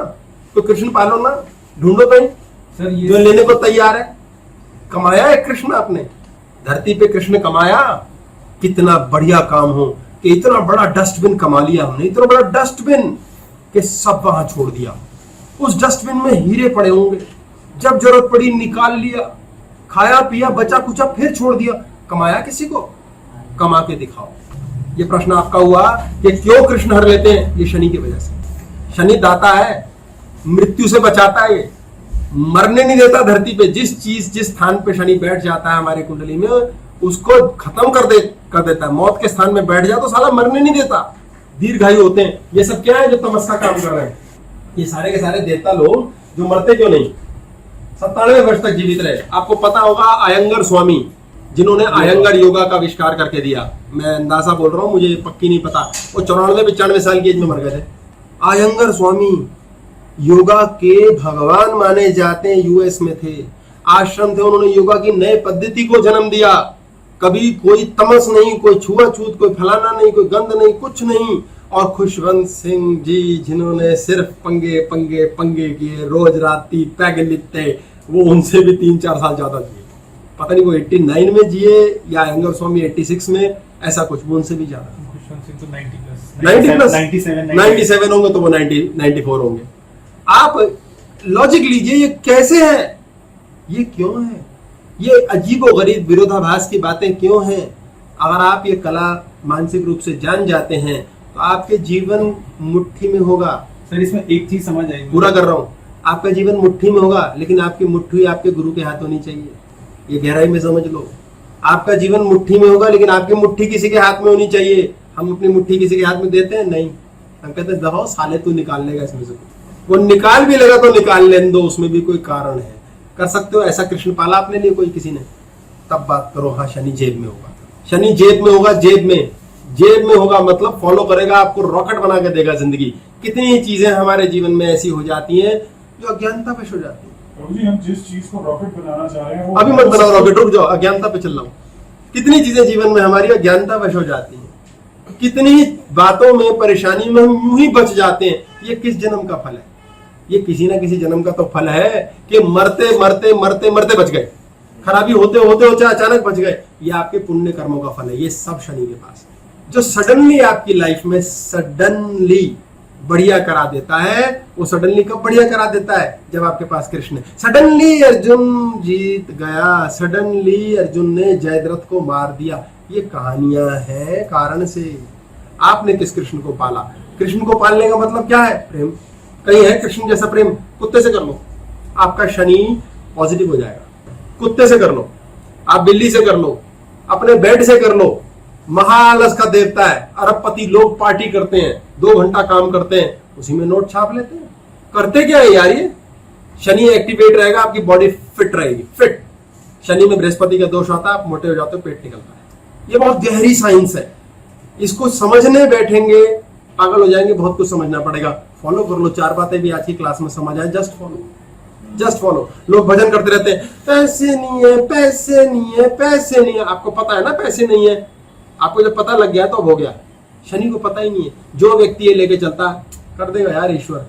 कोई कृष्ण पालो ना, ढूंढो कहीं सर ये जो लेने को तैयार है। कमाया है कृष्ण आपने, धरती पे कृष्ण कमाया, कितना बढ़िया काम हो कि इतना बड़ा डस्टबिन कमा लिया हमने, इतना बड़ा डस्टबिन कि सब वहां छोड़ दिया। उस डस्टबिन में हीरे पड़े होंगे, जब जरूरत पड़ी निकाल लिया, खाया पिया, बचा कुचा, फिर छोड़ दिया। कमाया किसी को, कमा के दिखाओ। ये प्रश्न आपका हुआ कि क्यों कृष्ण हर लेते हैं, ये शनि की वजह से। शनि दाता है, मृत्यु से बचाता है, मरने नहीं देता धरती पे। जिस स्थान पे शनि बैठ जाता है हमारी कुंडली में, उसको खत्म कर देता है। मौत के स्थान में बैठ जाए तो साला मरने नहीं देता, दीर्घायु होते हैं। ये सब क्या है जो तमस का काम कर रहे हैं, ये सारे के सारे देवता लोग जो मरते क्यों नहीं, 97 वर्ष तक जीवित रहे। आपको पता होगा अयंगर स्वामी, जिन्होंने अयंगर योगा का आविष्कार करके दिया, मैं अंदाजा बोल रहा हूँ, मुझे पक्की नहीं पता, वो 94-95 साल की एज में मर गए थे। अयंगर स्वामी योगा के भगवान माने जाते हैं, यूएस में थे, आश्रम थे, उन्होंने योगा की नए पद्धति को जन्म दिया। कभी कोई तमस नहीं, कोई छुआछूत, कोई फलाना नहीं, कोई गंध नहीं, कुछ नहीं। और खुशवंत सिंह जी, जिन्होंने सिर्फ पंगे पंगे पंगे किए, रोज राती पैग लिखते, वो उनसे भी 3-4 साल ज्यादा जिए। पता नहीं वो 89 में जिए या अयंगर स्वामी 86 में, ऐसा कुछ, वो उनसे भी ज्यादा। खुशवंत सिंह तो 90 प्लस 97 होंगे तो वो 94 होंगे। आप लॉजिक लीजिए, ये कैसे है, ये क्यों है, ये अजीबोगरीब विरोधाभास की बातें क्यों हैं। अगर आप ये कला मानसिक रूप से जान जाते हैं तो आपके जीवन मुट्ठी में होगा। सर इसमें एक चीज समझ आई, पूरा कर रहा हूं, आपका जीवन मुट्ठी में होगा, लेकिन आपकी मुट्ठी आपके गुरु के हाथ होनी चाहिए। ये गहराई में समझ लो, आपका जीवन मुट्ठी में होगा, लेकिन आपकी मुट्ठी किसी के हाथ में होनी चाहिए। हम अपनी मुट्ठी किसी के हाथ में देते हैं नहीं, हम कहते हैं दबाओ साले, तू निकाल लेगा इसमें से। वो निकाल भी लेगा तो निकाल लेने दो, उसमें भी कोई कारण है, कर सकते हो। ऐसा कृष्ण पाला अपने लिए कोई किसी ने, तब बात करो। हाँ शनि जेब में होगा, शनि जेब में होगा, जेब में होगा मतलब फॉलो करेगा, आपको रॉकेट बना के देगा जिंदगी। कितनी चीजें हमारे जीवन में ऐसी हो जाती हैं जो अज्ञानता पे हो जाती है। जी हम जिस चीज को रॉकेट बनाना चाह रहे हैं वो अभी मत बनाओ रॉकेट, रुक जाओ, अज्ञानता पे चल रहा हूँ। कितनी चीजें जीवन में हमारी अज्ञानता वश हो जाती हैं, कितनी बातों में, परेशानी में हम यूं ही बच जाते हैं। ये किस जन्म का फल है, ये किसी ना किसी जन्म का तो फल है कि मरते मरते मरते मरते बच गए, खराबी होते होते होते अचानक बच गए। ये आपके पुण्य कर्मों का फल है। ये सब शनि के पास है, जो सडनली आपकी लाइफ में सडनली बढ़िया करा देता है। वो सडनली कब बढ़िया करा देता है, जब आपके पास कृष्ण है। सडनली अर्जुन जीत गया, सडनली अर्जुन ने जयद्रथ को मार दिया। ये कहानियां हैं कारण से। आपने किस कृष्ण को पाला, कृष्ण को पालने का मतलब क्या है, प्रेम। कहीं है कृष्ण जैसा प्रेम, कुत्ते से कर लो, आपका शनि पॉजिटिव हो जाएगा। कुत्ते से कर लो, आप बिल्ली से कर लो, अपने बेड से कर लो। महालस का देवता है, अरबपति लोग पार्टी करते हैं, 2 घंटा काम करते हैं, उसी में नोट छाप लेते हैं। करते क्या है यार, ये शनि एक्टिवेट रहेगा, आपकी बॉडी फिट रहेगी, फिट। शनि में बृहस्पति का दोष आता है, आप मोटे हो जाते हो, पेट निकलता है। ये बहुत गहरी साइंस है, इसको समझने बैठेंगे पागल हो जाएंगे। बहुत कुछ समझना पड़ेगा, फॉलो कर लो। 4 बातें भी आज की क्लास में समझ आए, जस्ट फॉलो, जस्ट फॉलो। लोग भजन करते रहते हैं, पैसे नहीं है, पैसे नहीं है, पैसे नहीं है। आपको पता है ना पैसे नहीं है, आपको जब पता लग गया तो हो गया। शनि को पता ही नहीं है, जो व्यक्ति ये लेके चलता है कर देगा यार ईश्वर।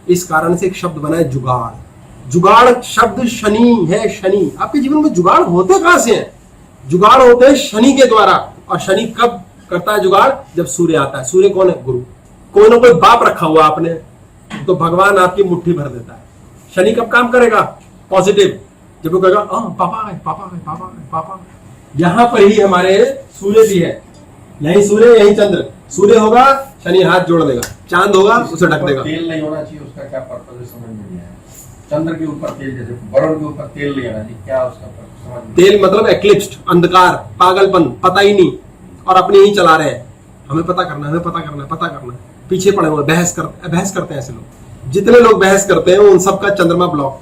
इस कारण से एक शब्द बना है जुगाड़। जुगाड़ शब्द शनि है। शनि आपके जीवन में जुगाड़ होते कहां से हैं? जुगाड़ होते हैं शनि के द्वारा। और शनि कब करता है जुगाड़? जब सूर्य आता है। सूर्य कौन है? गुरु। कोई ना कोई बाप रखा हुआ आपने, तो भगवान आपकी मुट्ठी भर देता है। शनि कब काम करेगा? पॉजिटिव, जब वो कहेगा पापा आए, पापा आए, पापा आए, पापा आए। यहां पर ही हमारे सूर्य भी है, यही सूर्य यही चंद्र। सूर्य होगा शनि हाथ जोड़ देगा, चांद होगा उसे ढक देगा। तेल नहीं होना चाहिए, उसका क्या पर्पज है समझ में नहीं आया। चंद्र के ऊपर तेल, जैसे वरुण के ऊपर तेल नहीं आना चाहिए, क्या उसका पर्पज समझ में? तेल मतलब एक्लिप्स्ड, अंधकार, पागलपन, पता ही नहीं, और अपने ही चला रहे हैं। हमें पता करना है, हमें पता करना है, पता करना है, पीछे पड़े हुए बहस करते हैं ऐसे लोग। जितने लोग बहस करते हैं उन सबका चंद्रमा ब्लॉक।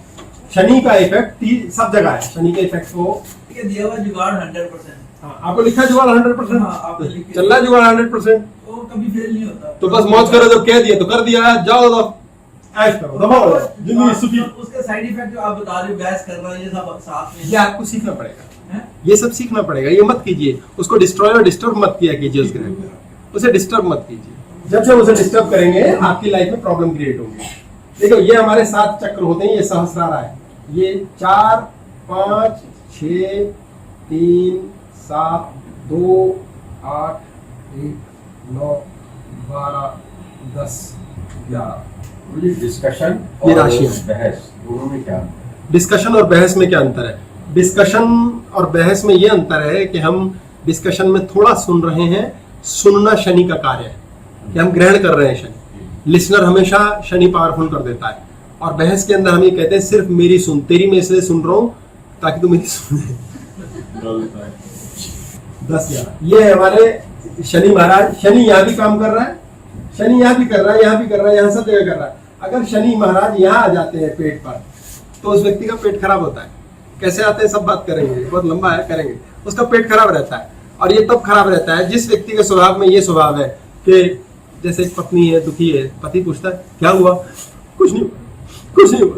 शनि का इफेक्ट सब जगह है। शनि के इफेक्ट को ये दिया हुआ जुगाड़ 100%। हाँ, आपको लिखा जुगाड़ 100%। हाँ, आपने लिखा। चल रहा जुगाड़ 100%। वो कभी फेल नहीं होता। तो बस मौज करो, जब कह दिया तो कर दिया, जाओ तो ऐश करो, दबाओ, जिंदगी सुखी। उसके साइड इफेक्ट जो आप बता रहे हो, बहस कर रहा है, ये सब साथ में ये आपको सीखना पड़ेगा, है? ये सब सीखना पड़ेगा। ये मत कीजिए, उसको डिस्ट्रॉय और डिस्टर्ब मत किया कीजिए, उस ग्रह को उसे डिस्टर्ब मत कीजिए। जब से उसे डिस्टर्ब करेंगे आपकी लाइफ में प्रॉब्लम क्रिएट होगी। देखो ये हमारे 7 चक्र होते हैं, ये सहस्रारा है। ये 4 5 6 3 7 2 8 1 9 12 10 11। ये डिस्कशन ये और राशि है। बहस दोनों में क्या अंतर है? डिस्कशन और बहस में क्या अंतर है? डिस्कशन और बहस में ये अंतर है कि हम डिस्कशन में थोड़ा सुन रहे हैं। सुनना शनि का कार्य है कि हम ग्रहण कर रहे हैं। शनि लिसनर हमेशा शनि पावरफुल कर देता है। और बहस के अंदर हम ये कहते हैं सिर्फ मेरी सुन, तेरी मैं इसलिए सुन रहा हूं ताकि तू मेरी सुन ले। 10-11 ये है हमारे शनि महाराज। शनि यहाँ भी काम कर रहा है, शनि यहाँ भी कर रहा है, यहाँ भी कर रहा है, यहाँ सब जगह कर रहा है। अगर शनि महाराज यहाँ आ जाते हैं पेट पर, तो उस व्यक्ति का पेट खराब होता है। कैसे आते हैं सब बात करेंगे, बहुत लंबा है, करेंगे। उसका पेट खराब रहता है, और ये तब खराब रहता है जिस व्यक्ति के स्वभाव में ये स्वभाव है कि जैसे एक पत्नी है, दुखी है, पति पूछता है क्या हुआ? कुछ नहीं हुआ, कुछ नहीं हुआ।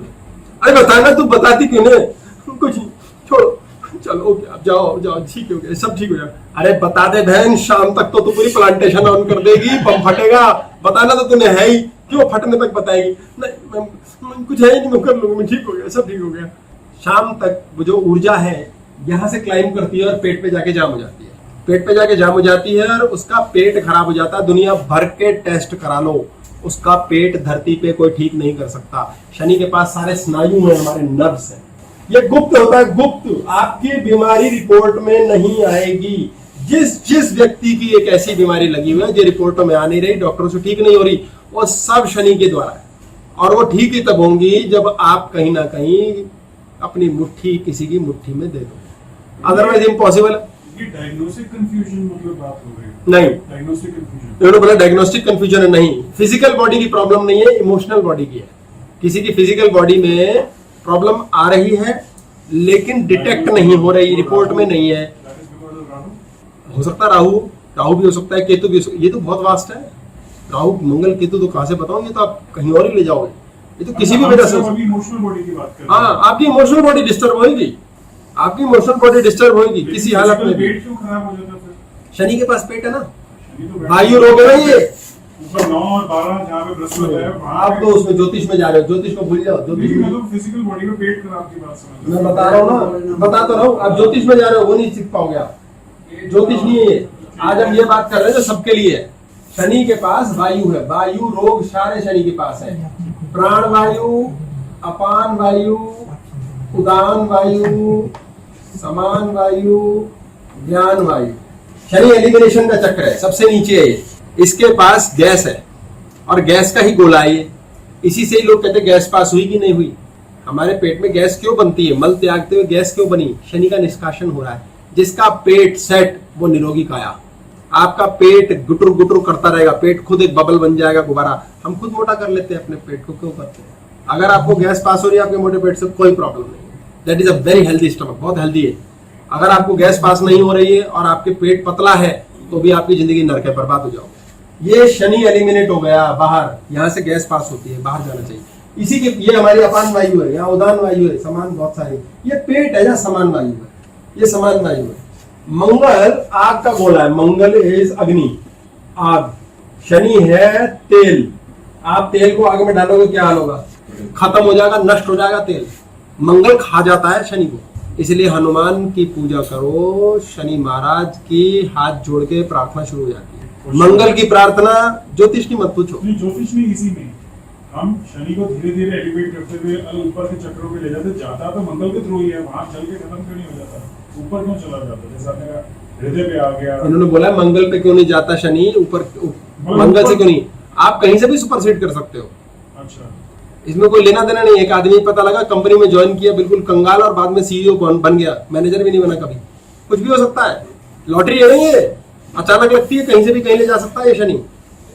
अरे बताना, तू बताती क्यों नहीं? कुछ नहीं, छोड़ो, चलो ओके, अब जाओ जाओ, ठीक हो गया, सब ठीक हो जाएगा। अरे बता दे बहन, शाम तक तो तू पूरी प्लांटेशन ऑन कर देगी, बम फटेगा। बताना तो तूने है ही, क्यों फटने तक बताएगी? नहीं मैं कुछ है ही नहीं, मैं कर लूंगा, मैं ठीक हो गया, सब ठीक हो गया। शाम तक वो जो ऊर्जा है यहाँ से क्लाइम करती है और पेट पे जाके जाम हो जाती है। पेट पे जाके जाम हो जाती है और उसका पेट खराब हो जाता है। दुनिया भर के टेस्ट करा लो, उसका पेट धरती पे कोई ठीक नहीं कर सकता। शनि के पास सारे स्नायु हैं, हमारे नर्व्स हैं। ये गुप्त होता है, गुप्त। आपकी बीमारी रिपोर्ट में नहीं आएगी। जिस व्यक्ति की एक ऐसी बीमारी लगी हुई है जो रिपोर्टों में आ नहीं रही, डॉक्टरों से ठीक नहीं हो रही, वो सब शनि के द्वारा है। और वो ठीक ही तब होंगी जब आप कहीं ना कहीं अपनी मुट्ठी किसी की मुट्ठी में दे दो, अदरवाइज इम्पॉसिबल है। ये डायग्नोस्टिक कंफ्यूजन मतलब बात हो गई? नहीं, डायग्नोस्टिक कंफ्यूजन उन्होंने बोला डायग्नोस्टिक कंफ्यूजन है। नहीं, फिजिकल बॉडी की प्रॉब्लम नहीं है, इमोशनल बॉडी की है। किसी की फिजिकल बॉडी में प्रॉब्लम आ रही है लेकिन डिटेक्ट नहीं हो रही, रिपोर्ट में नहीं है। हो सकता है राहु भी हो सकता है, केतु भी हो सकता है। ये तो बहुत वास्ट है। राहु मंगल केतु तो कहां से बताऊं, ये तो आप कहीं और ही ले जाओगे। ये तो किसी भी वजह से इमोशनल बॉडी की बात कर रहे हैं। हाँ, आपकी इमोशनल बॉडी डिस्टर्ब होगी, आपकी इमोशनल बॉडी डिस्टर्ब होगी किसी हालत में भी। पेट क्यों खराब हो जाता है? शनि के पास पेट है ना, शनि तो वायु रोग है ना ये। ऊपर 9 और 12 जहाँ पे बृहस्पति है, वहाँ आप तो उसमें ज्योतिष में जा रहे हो, ज्योतिष को भूल जाओ। ज्योतिष लेकिन मैं में तो फिजिकल बॉडी में पेट खराब की बात समझ मैं बता रहा हूँ ना, बता तो रहा हूँ। आप ज्योतिष में जा रहे हो, वो नहीं सीख पाओगे आप। ज्योतिष नहीं है ये। आज हम ये बात कर रहे हैं जो सबके लिए है। शनि के पास वायु है, वायु रोग सारे शनि के पास है। प्राण वायु, अपान वायु, उदान वायु, समान वायु, ज्ञान वायु। शनि एलिमिनेशन का चक्र है, सबसे नीचे है ये। इसके पास गैस है और गैस का ही गोला है ये। इसी से ही लोग कहते हैं गैस पास हुई कि नहीं हुई। हमारे पेट में गैस क्यों बनती है? मल त्यागते हुए गैस क्यों बनी? शनि का निष्कासन हो रहा है। जिसका पेट सेट वो निरोगी काया। आपका पेट गुटुर गुटुर करता रहेगा, पेट खुद एक बबल बन जाएगा, गुब्बारा। हम खुद मोटा कर लेते हैं अपने पेट को, क्यों करते हैं? अगर आपको गैस पास हो रही है आपके मोटे पेट से, कोई प्रॉब्लम नहीं है। That is a very healthy stomach, बहुत हेल्दी है। अगर आपको गैस पास नहीं हो रही है और आपके पेट पतला है तो भी आपकी जिंदगी नरक है, बर्बाद हो जाओगे। ये शनि एलिमिनेट हो गया बाहर, यहाँ से गैस पास होती है, बाहर जाना चाहिए। इसी के ये हमारी अपान वायु है, यहाँ उदान वायु है, समान बहुत सारी। ये पेट है, यहाँ समान वायु है, ये समान वायु है। मंगल आग का गोला है, मंगल इज अग्नि। आग, शनि है तेल। आप तेल को आग में डालोगे क्या हाल होगा? खत्म हो जाएगा, नष्ट हो जाएगा तेल। मंगल खा जाता है शनि को। इसलिए हनुमान की पूजा करो, शनि महाराज की हाथ जोड़ के प्रार्थना शुरू हो जाती है। मंगल की प्रार्थना, ज्योतिष की मत पूछो। नहीं, ज्योतिष में इसी में हम शनि को धीरे धीरे एलिवेट करते हुए ऊपर के चक्रों पे ले जाता तो मंगल के थ्रू ही है, वहां चल के खत्म क्यों नहीं हो जाता? ऊपर क्यों चला जाता? जैसा मेरा हृदय पे आ गया। इन्होंने बोला मंगल पे क्यों नहीं जाता शनि, ऊपर मंगल से क्यों नहीं? आप कहीं से भी सुपरसीड कर सकते हो। अच्छा, इसमें कोई लेना देना नहीं। एक आदमी पता लगा कंपनी में ज्वाइन किया, बिल्कुल कंगाल, और बाद में सीईओ बन गया, मैनेजर भी नहीं बना कभी। कुछ भी हो सकता है, लॉटरी है नहीं, ये अचानक लगती है, कहीं से भी कहीं ले जा सकता है ये शनि।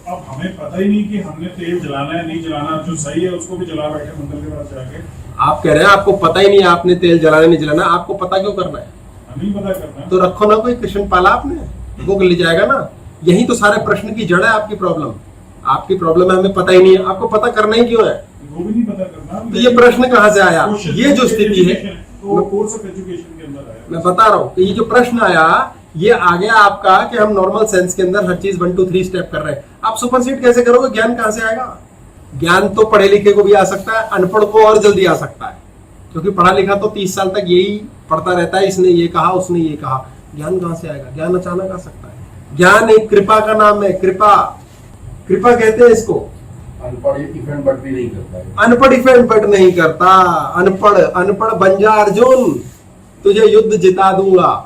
अब हमें पता ही नहीं कि हमने तेल जलाना है नहीं जलाना, जो सही है उसको भी जला बैठे मंगल के पास जाके। आप कह रहे हैं आपको पता ही नहीं आपने तेल जलाना नहीं जलाना, आपको पता क्यों करना है? हमें पता करना है तो रखो ना कोई कृष्ण पाला आपने, वो ले जाएगा ना। यही तो सारे प्रश्न की जड़ है आपकी प्रॉब्लम। आपकी प्रॉब्लम है हमें पता ही नहीं है, आपको पता करना ही क्यों है? वो भी नहीं पता करना। तो ये प्रश्न कहाँ से आया? ये जो स्थिति है, तो कोर्स ऑफ एजुकेशन के अंदर आया। मैं बता रहा हूँ कि ये जो प्रश्न आया, ये आ गया आपका कि हम नॉर्मल सेंस के अंदर हर चीज 1 2 3 स्टेप कर रहे हैं। आप सुपरसीड कैसे करोगे? ज्ञान कहाँ से आएगा? ज्ञान तो पढ़े लिखे को भी आ सकता है, अनपढ़ को और जल्दी आ सकता है, क्योंकि पढ़ा लिखा तो 30 साल तक यही पढ़ता रहता है, इसने ये कहा उसने ये कहा। ज्ञान कहाँ से आएगा? ज्ञान अचानक आ सकता है। ज्ञान एक कृपा का नाम है, कृपा। कृपा कहते हैं इसको। अनपढ़ इफेंट बट भी नहीं करता है। अनपढ़ इफेंट बट नहीं करता। अनपढ़ बन जा अर्जुन, तुझे युद्ध जिता दूंगा।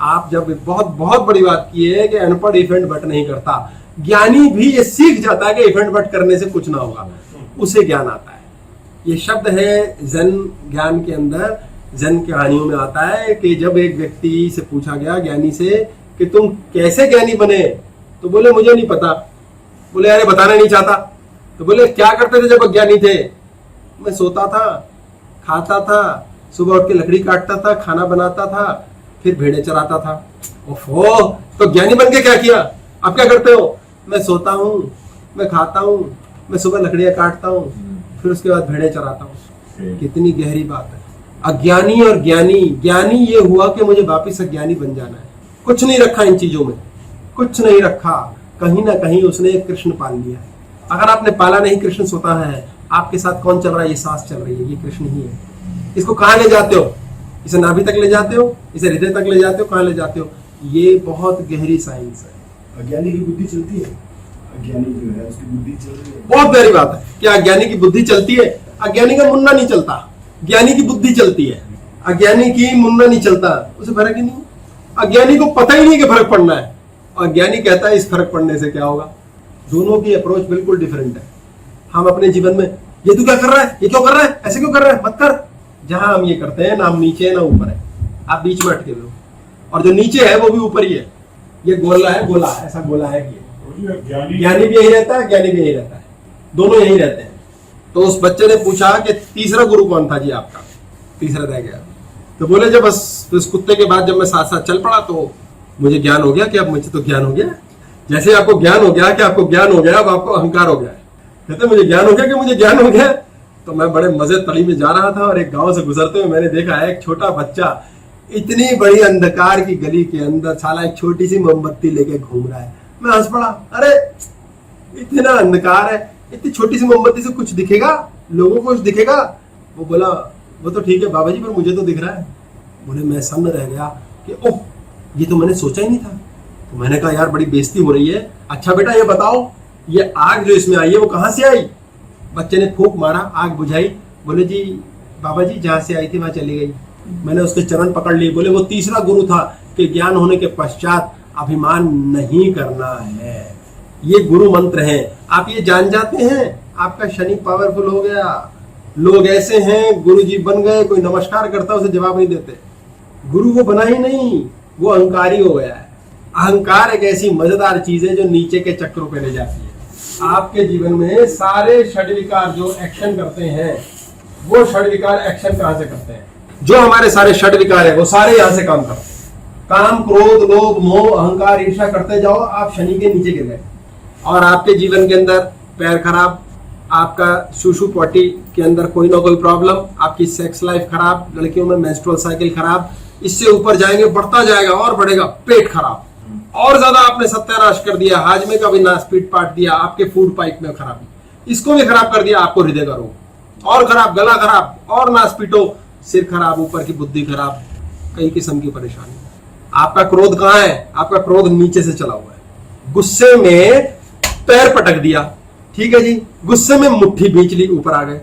आप जब बहुत बहुत बड़ी बात की है कि अनपढ़ इफेंट बट नहीं करता। ज्ञानी भी ये सीख जाता है कि इफेंट बट करने से कुछ ना होगा, उसे ज्ञान आता है। ये शब्द है जैन ज्ञान के अंदर, जैन कहानियों में आता है कि जब एक व्यक्ति से पूछा गया ज्ञानी से कि तुम कैसे ज्ञानी बने, तो बोले मुझे नहीं पता। बोले अरे बताना नहीं चाहता? तो बोले क्या करते थे जब अज्ञानी थे? मैं सोता था, खाता था, सुबह उठ के लकड़ी काटता था, खाना बनाता था, फिर भेड़े चराता था। ओफो, तो ज्ञानी बन के क्या किया? अब क्या करते हो? मैं सोता हूँ, मैं खाता हूँ, मैं सुबह लकड़ियां काटता हूँ, फिर उसके बाद भेड़े चराता हूँ। कितनी गहरी बात है। अज्ञानी और ज्ञानी, ज्ञानी ये हुआ कि मुझे वापिस अज्ञानी बन जाना है। कुछ नहीं रखा इन चीजों में, कुछ नहीं रखा। कहीं ना कहीं उसने कृष्ण पाल लिया है। अगर आपने पाला नहीं, कृष्ण सोता है, आपके साथ कौन चल रहा है? ये सांस चल रही है, ये कृष्ण ही है। इसको कहाँ ले जाते हो? इसे नाभि तक ले जाते हो, इसे हृदय तक ले जाते हो, कहाँ ले जाते हो? ये बहुत गहरी साइंस है। अज्ञानी की बुद्धि चलती है, अज्ञानी जो है उसकी बुद्धि चल रही है। बहुत गहरी बात है। क्या अज्ञानी की बुद्धि चलती है? अज्ञानी का मुन्ना नहीं चलता, ज्ञानी की बुद्धि चलती है। अज्ञानी की मुन्ना नहीं चलता, उसे फर्क ही नहीं। अज्ञानी को पता ही नहीं कि फर्क पड़ना है, और ज्ञानी कहता है इस फर्क पड़ने से क्या होगा। दोनों की अप्रोच बिल्कुल डिफरेंट है। हम अपने जीवन में ये तू क्या कर रहा है, ये क्यों कर रहा है, ऐसे क्यों कर रहा है, मत कर। जहां हम ये करते हैं ना हम नीचे है ना ऊपर है, आप बीच में अटके हो, और जो नीचे है वो भी ऊपर ही है। ये गोला है, गोला ऐसा गोला है ये। ज्ञानी भी यही रहता है, ज्ञानी भी यही रहता है, दोनों यही रहते हैं। तो उस बच्चे ने पूछा कि तीसरा गुरु कौन था जी आपका? तीसरा रह गया। तो बोले जब बस उस कुत्ते के बाद जब मैं साथ साथ चल पड़ा तो मुझे ज्ञान हो गया कि अब मुझे तो ज्ञान हो गया। जैसे आपको ज्ञान हो गया कि आपको ज्ञान हो गया, अब आपको अहंकार हो गया। कहते मुझे ज्ञान हो गया कि मुझे ज्ञान हो गया। तो मैं बड़े मजे तली में जा रहा था और एक गांव से गुजरते हुए मैंने देखा है एक छोटा बच्चा इतनी बड़ी अंधकार की गली के अंदर साला एक छोटी सी मोमबत्ती लेके घूम रहा है। मैं हंस पड़ा, अरे इतना अंधकार है, इतनी छोटी सी मोमबत्ती से कुछ दिखेगा, लोगों को कुछ दिखेगा? वो बोला वो तो ठीक है बाबा जी, पर मुझे तो दिख रहा है। बोले मैं सन्न रह गया कि ओह ये तो मैंने सोचा ही नहीं था। तो मैंने कहा यार बड़ी बेइज्जती हो रही है। अच्छा बेटा ये बताओ ये आग जो इसमें आई है वो कहाँ से आई? बच्चे ने फूंक मारा, आग बुझाई। बोले जी बाबा जी जहाँ से आई थी वहां चली गई। मैंने उसके चरण पकड़ लिए। बोले वो तीसरा गुरु था कि ज्ञान होने के पश्चात अभिमान नहीं करना है। ये गुरु मंत्र है। आप ये जान जाते हैं आपका शनि पावरफुल हो गया। लोग ऐसे हैं गुरु जी बन गए, कोई नमस्कार करता उसे जवाब नहीं देते। गुरु वो बना ही नहीं, वो अहंकारी हो गया है। अहंकार एक ऐसी मजेदार चीज है जो नीचे के चक्रों पे ले जाती है। आपके जीवन में सारे षड्विकार जो एक्शन करते हैं वो षड्विकार एक्शन कहां से करते हैं? जो हमारे सारे षड्विकार है वो सारे यहां से काम करते हैं। काम, क्रोध, लोभ, मोह, अहंकार, ईर्ष्या करते जाओ, आप शनि के नीचे गिर गए। और आपके जीवन के अंदर पैर खराब, आपका शूशु पॉटी के अंदर कोई ना कोई प्रॉब्लम, आपकी सेक्स लाइफ खराब, लड़कियों में मेंस्ट्रुअल साइकिल खराब, इससे ऊपर जाएंगे बढ़ता जाएगा और बढ़ेगा पेट खराब। और ज्यादा आपने सत्यानाश कर दिया, हाजमे का भी नाश पीट पाट दिया, आपके फूड पाइप में खराबी, इसको भी खराब कर दिया, आपको हृदय का रोग और खराब, गला खराब और नाश पीटो, सिर खराब, ऊपर की बुद्धि खराब, कई किस्म की परेशानी। आपका क्रोध कहाँ है? आपका क्रोध नीचे से चला हुआ है। गुस्से में पैर पटक दिया, ठीक है जी, गुस्से में मुट्ठी बींच ली, ऊपर आ गए,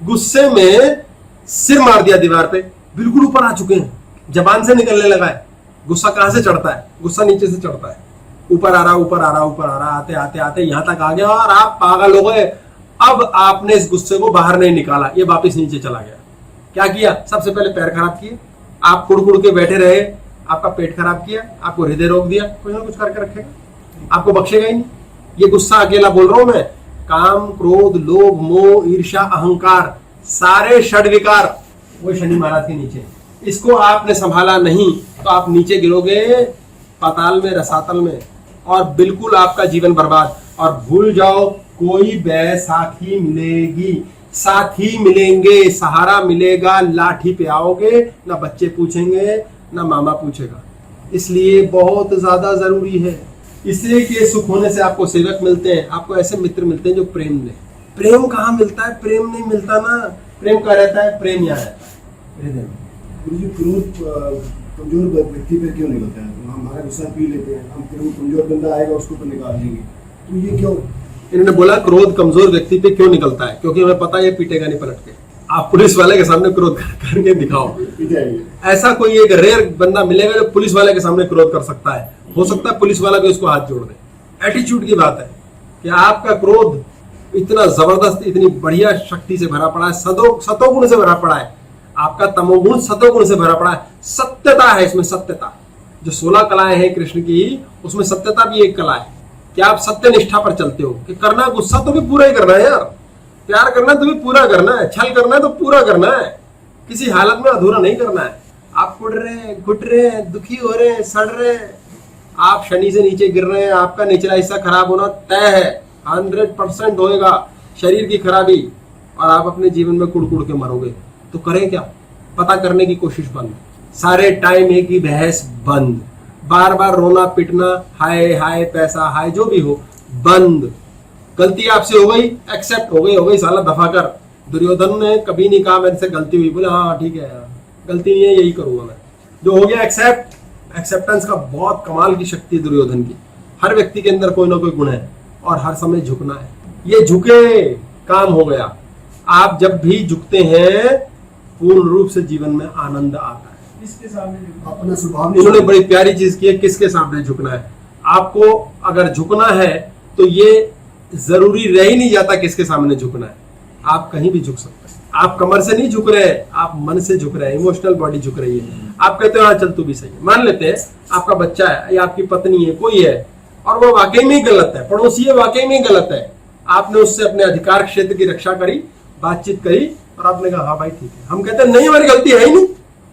गुस्से में सिर मार दिया दीवार पे, बिल्कुल ऊपर आ चुके हैं, जबान से निकलने लगा है। गुस्सा कहां से चढ़ता है? गुस्सा नीचे से चढ़ता है, ऊपर आ रहा, ऊपर आ रहा, ऊपर आ रहा, आते आते आते यहां तक आ गया और आप पागल हो गए। अब आपने इस गुस्से को बाहर नहीं निकाला, ये वापस नीचे चला गया। क्या किया? सबसे पहले पैर खराब किए, आप कुड़ के बैठे रहे, आपका पेट खराब किया, आपको हृदय रोक दिया, कुछ ना कुछ करके रखेगा, आपको बख्शेगा ही नहीं। ये गुस्सा अकेला बोल रहा हूं मैं, काम, क्रोध, लोभ, मोह, ईर्ष्या, अहंकार, सारे षड विकार वो शनि महाराज के नीचे। इसको आपने संभाला नहीं तो आप नीचे गिरोगे पाताल में, रसातल में, और बिल्कुल आपका जीवन बर्बाद। और भूल जाओ, कोई बैसाखी मिलेगी, साथी मिलेंगे, सहारा मिलेगा, लाठी पे आओगे, ना बच्चे पूछेंगे ना मामा पूछेगा। इसलिए बहुत ज्यादा जरूरी है। इसलिए कि सुख होने से आपको सेवक मिलते हैं, आपको ऐसे मित्र मिलते हैं जो प्रेम दे। प्रेम कहाँ मिलता है? प्रेम नहीं मिलता ना। प्रेम कहाँ रहता है? प्रेम यहाँ रहता है, हृदय में। गुरुजी, क्रोध कमजोर व्यक्ति पे क्यों निकलता है? तो हम हमारा गुस्सा पी लेते हैं, हम फिर वो कमजोर बंदा आएगा उसको तो निकाल देंगे, तो ये क्यों? इन्होंने बोला क्रोध कमजोर व्यक्ति पे क्यों निकलता है? क्योंकि हमें पता है ये पीटेगा नहीं पलट के। आप पुलिस वाले के सामने क्रोध करके दिखाओ, ऐसा कोई एक रेयर बंदा मिलेगा जो पुलिस वाले के सामने क्रोध कर सकता है। हो सकता है पुलिस वाला भी उसको हाथ जोड़ दे। एटीट्यूड की बात है कि आपका क्रोध इतना जबरदस्त, इतनी बढ़िया शक्ति से भरा पड़ा है, सतोगुण से भरा पड़ा है। आपका तमोगुण सतोगुण से भरा पड़ा है। सत्यता है इसमें, सत्यता। जो 16 कलाएं हैं कृष्ण की, उसमें सत्यता भी एक कला है कि आप सत्य निष्ठा पर चलते हो कि करना गुस्सा तो भी पूरा ही करना है यार, प्यार करना तो भी पूरा करना है, छल करना है तो पूरा करना है, किसी हालत में अधूरा नहीं करना है। आप कुट रहे हैं, घुट रहे हैं, दुखी हो रहे हैं, सड़ रहे हैं, आप शनि से नीचे गिर रहे हैं, आपका निचला हिस्सा खराब होना तय है, 100% होएगा शरीर की खराबी, और आप अपने जीवन में कुड़ के मरोगे। तो करें क्या? पता करने की कोशिश बंद, सारे टाइम एक ही बहस बंद, बार बार रोना पिटना, हाय हाय पैसा हाय, जो भी हो बंद। गलती आपसे हो गई, एक्सेप्ट हो गई साला, दफा कर। दुर्योधन ने कभी नहीं कहा मेरे से गलती हुई, बोले हाँ ठीक है यार, गलती नहीं है, यही करूंगा मैं। जो हो गया एक्सेप्ट। एक्सेप्टेंस का बहुत कमाल की शक्ति है दुर्योधन की। हर व्यक्ति के अंदर कोई ना कोई गुण है और हर समय झुकना है। ये झुके काम हो गया। आप जब भी झुकते हैं पूर्ण रूप से जीवन में आनंद आता है। इसके सामने अपना स्वभाव। इन्होंने बड़ी प्यारी चीज की है, किसके सामने झुकना है। आपको अगर झुकना है तो ये जरूरी रह ही नहीं जाता किसके सामने झुकना है, आप कहीं भी झुक सकते हैं। आप कमर से नहीं झुक रहे, आप मन से झुक रहे हैं, इमोशनल बॉडी झुक रही है। आप कहते हो हाँ चल तू भी सही है। मान लेते हैं आपका बच्चा है या आपकी पत्नी है, कोई है, और वो वाकई में गलत है, पड़ोसी है वाकई में गलत है, आपने उससे अपने अधिकार क्षेत्र की रक्षा करी, बातचीत करी, और आपने कहा हाँ भाई ठीक है। हम कहते हैं नहीं हमारी गलती है ही नहीं,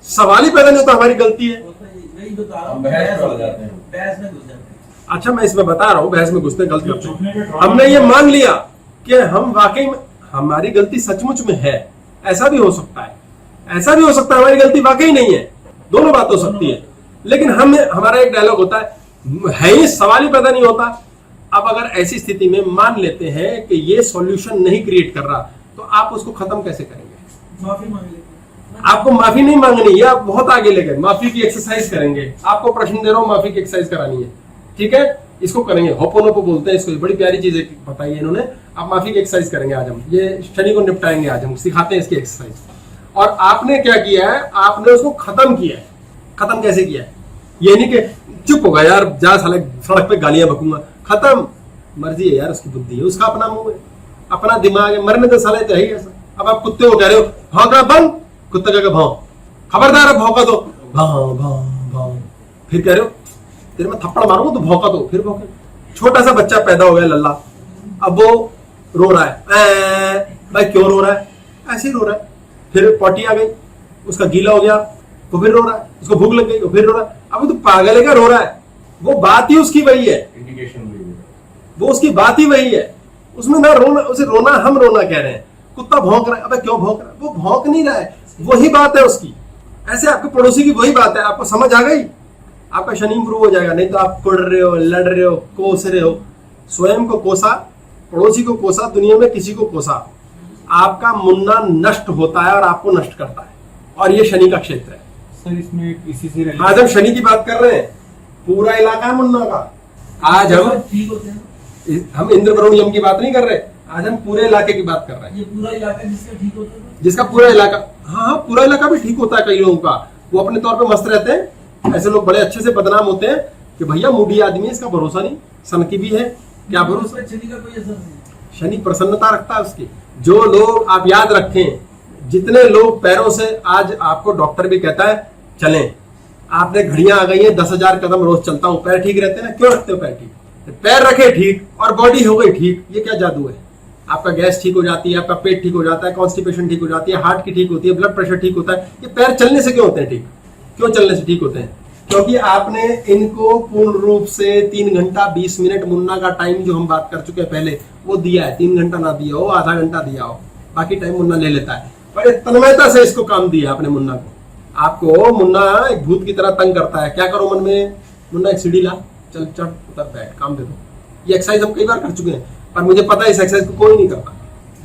सवाल ही पैदा नहीं होता हमारी गलती है। वही बता रहा हूँ, बहस में हो जाते हैं। बहस में घुस जाते हैं। अच्छा मैं इसमें बता रहा हूँ, बहस में घुसते गलती करते झुकने के हैं। कारण- हमने ये मान लिया कि हम वाकई में हमारी गलती सचमुच में है, ऐसा भी हो सकता है, ऐसा भी हो सकता है हमारी गलती वाकई नहीं है, दोनों बात हो सकती है। लेकिन हमारा एक डायलॉग होता है ही सवाल ही पैदा नहीं होता। अब अगर ऐसी स्थिति में मान लेते हैं कि ये सॉल्यूशन नहीं क्रिएट कर रहा, तो आप उसको खत्म कैसे करेंगे? माफी मांग लेते आपको माफी नहीं मांगनी, या आप बहुत आगे ले गए, माफी की एक्सरसाइज करेंगे। आपको प्रश्न दे रहा हूं, माफी की एक्सरसाइज करानी है, ठीक है, इसको करेंगे। होपोनोपो बोलते हैं इसको, बड़ी प्यारी चीज बताई है इन्होंने। आप माफी की एक्सरसाइज करेंगे आज हम, ये शनि को निपटाएंगे आज हम, सिखाते हैं इसकी एक्सरसाइज। और आपने क्या किया है, आपने उसको खत्म किया है। खत्म कैसे किया है? ये नहीं कि चुप होगा यार, जा साले सड़क पे गालियां बकूंगा, खत्म। मर्जी है यार, उसकी बुद्धि है, उसका अपना मुंह है, अपना दिमाग है, मरने तो साले तो है ही ऐसा। अब आप कुत्ते को कह रहे हो भौंकना बंद, कुत्ता कह भौं, खबरदार अब भौंका दो, भां भां भां, फिर कह रहे हो तेरे में थप्पड़ मारूंगा तो भौंका दो, फिर भौंके। छोटा सा बच्चा पैदा हो गया लल्ला, अब वो रो रहा है, भाई क्यों रो रहा है? ऐसे ही रो रहा है। फिर पॉटी आ गई, उसका गीला हो गया, वो फिर रो रहा है, उसको भूख लग गई, वो फिर रो रहा है। अब वो तो पागल है क्या, रो रहा है? वो बात ही उसकी वही है, इंडिकेशन वही है। वो उसकी बात ही वही है। उसमें ना रोना, उसे रोना हम रोना कह रहे हैं। कुत्ता भौंक रहा है, अबे क्यों भौंक रहा है? वो भौंक नहीं रहा है, वही बात है उसकी। ऐसे आपके पड़ोसी की वही बात है। आपको समझ आ गई? आपका शनि इंप्रूव हो जाएगा। नहीं तो आप कुड़ रहे हो, लड़ रहे हो, कोस रहे हो, स्वयं को कोसा, पड़ोसी को कोसा, दुनिया में किसी को कोसा, आपका मुन्ना नष्ट होता है और आपको नष्ट करता है, और ये शनि का क्षेत्र है। सर इसमें इसी से आज हम शनि की बात कर रहे हैं, पूरा इलाका है मुन्ना का। आज ठीक होते हैं, हम इंद्र वरुण यम की बात नहीं कर रहे, आज हम पूरे इलाके की बात कर रहे हैं। ये पूरा इलाका जिसका ठीक होता है, जिसका पूरा इलाका, हाँ पूरा इलाका भी ठीक होता है। कई लोगों का वो अपने तौर पे मस्त रहते हैं, ऐसे लोग बड़े अच्छे से बदनाम होते हैं कि भैया मूडी आदमी है, इसका भरोसा नहीं, सन की भी है, क्या भरोसा। शनि का कोई असर नहीं। शनि प्रसन्नता रखता है उसकी। जो लोग, आप याद रखें, जितने लोग पैरों से, आज आपको डॉक्टर भी कहता है चलें, आपने घड़ियां आ गई है 10,000 कदम रोज चलता हूं, पैर ठीक रहते हैं ना, क्यों रखते हो पैर ठीक? पैर रखे ठीक और बॉडी हो गई ठीक, ये क्या जादू है? आपका गैस ठीक हो जाती है, आपका पेट ठीक हो जाता है, कॉन्स्टिपेशन ठीक हो जाती है, हार्ट की ठीक होती है, ब्लड प्रेशर ठीक होता है। ये पैर चलने से क्यों होते हैं ठीक? क्यों चलने से ठीक होते हैं? क्योंकि आपने इनको पूर्ण रूप से 3 घंटा 20 मिनट मुन्ना का टाइम जो हम बात कर चुके हैं पहले, वो दिया है। 3 घंटा ना दिया हो, आधा घंटा दिया हो, बाकी टाइम मुन्ना ले लेता है। बड़े तन्मयता से इसको काम दिया आपने मुन्ना को। आपको मुन्ना एक भूत की तरह तंग करता है, क्या करो मन में, मुन्ना एक सीढ़ी ला, चल चढ़ उतर बैठ, काम दे दो। ये एक्सरसाइज हम कई बार कर चुके हैं, पर मुझे पता है इस एक्सरसाइज को कोई नहीं करता।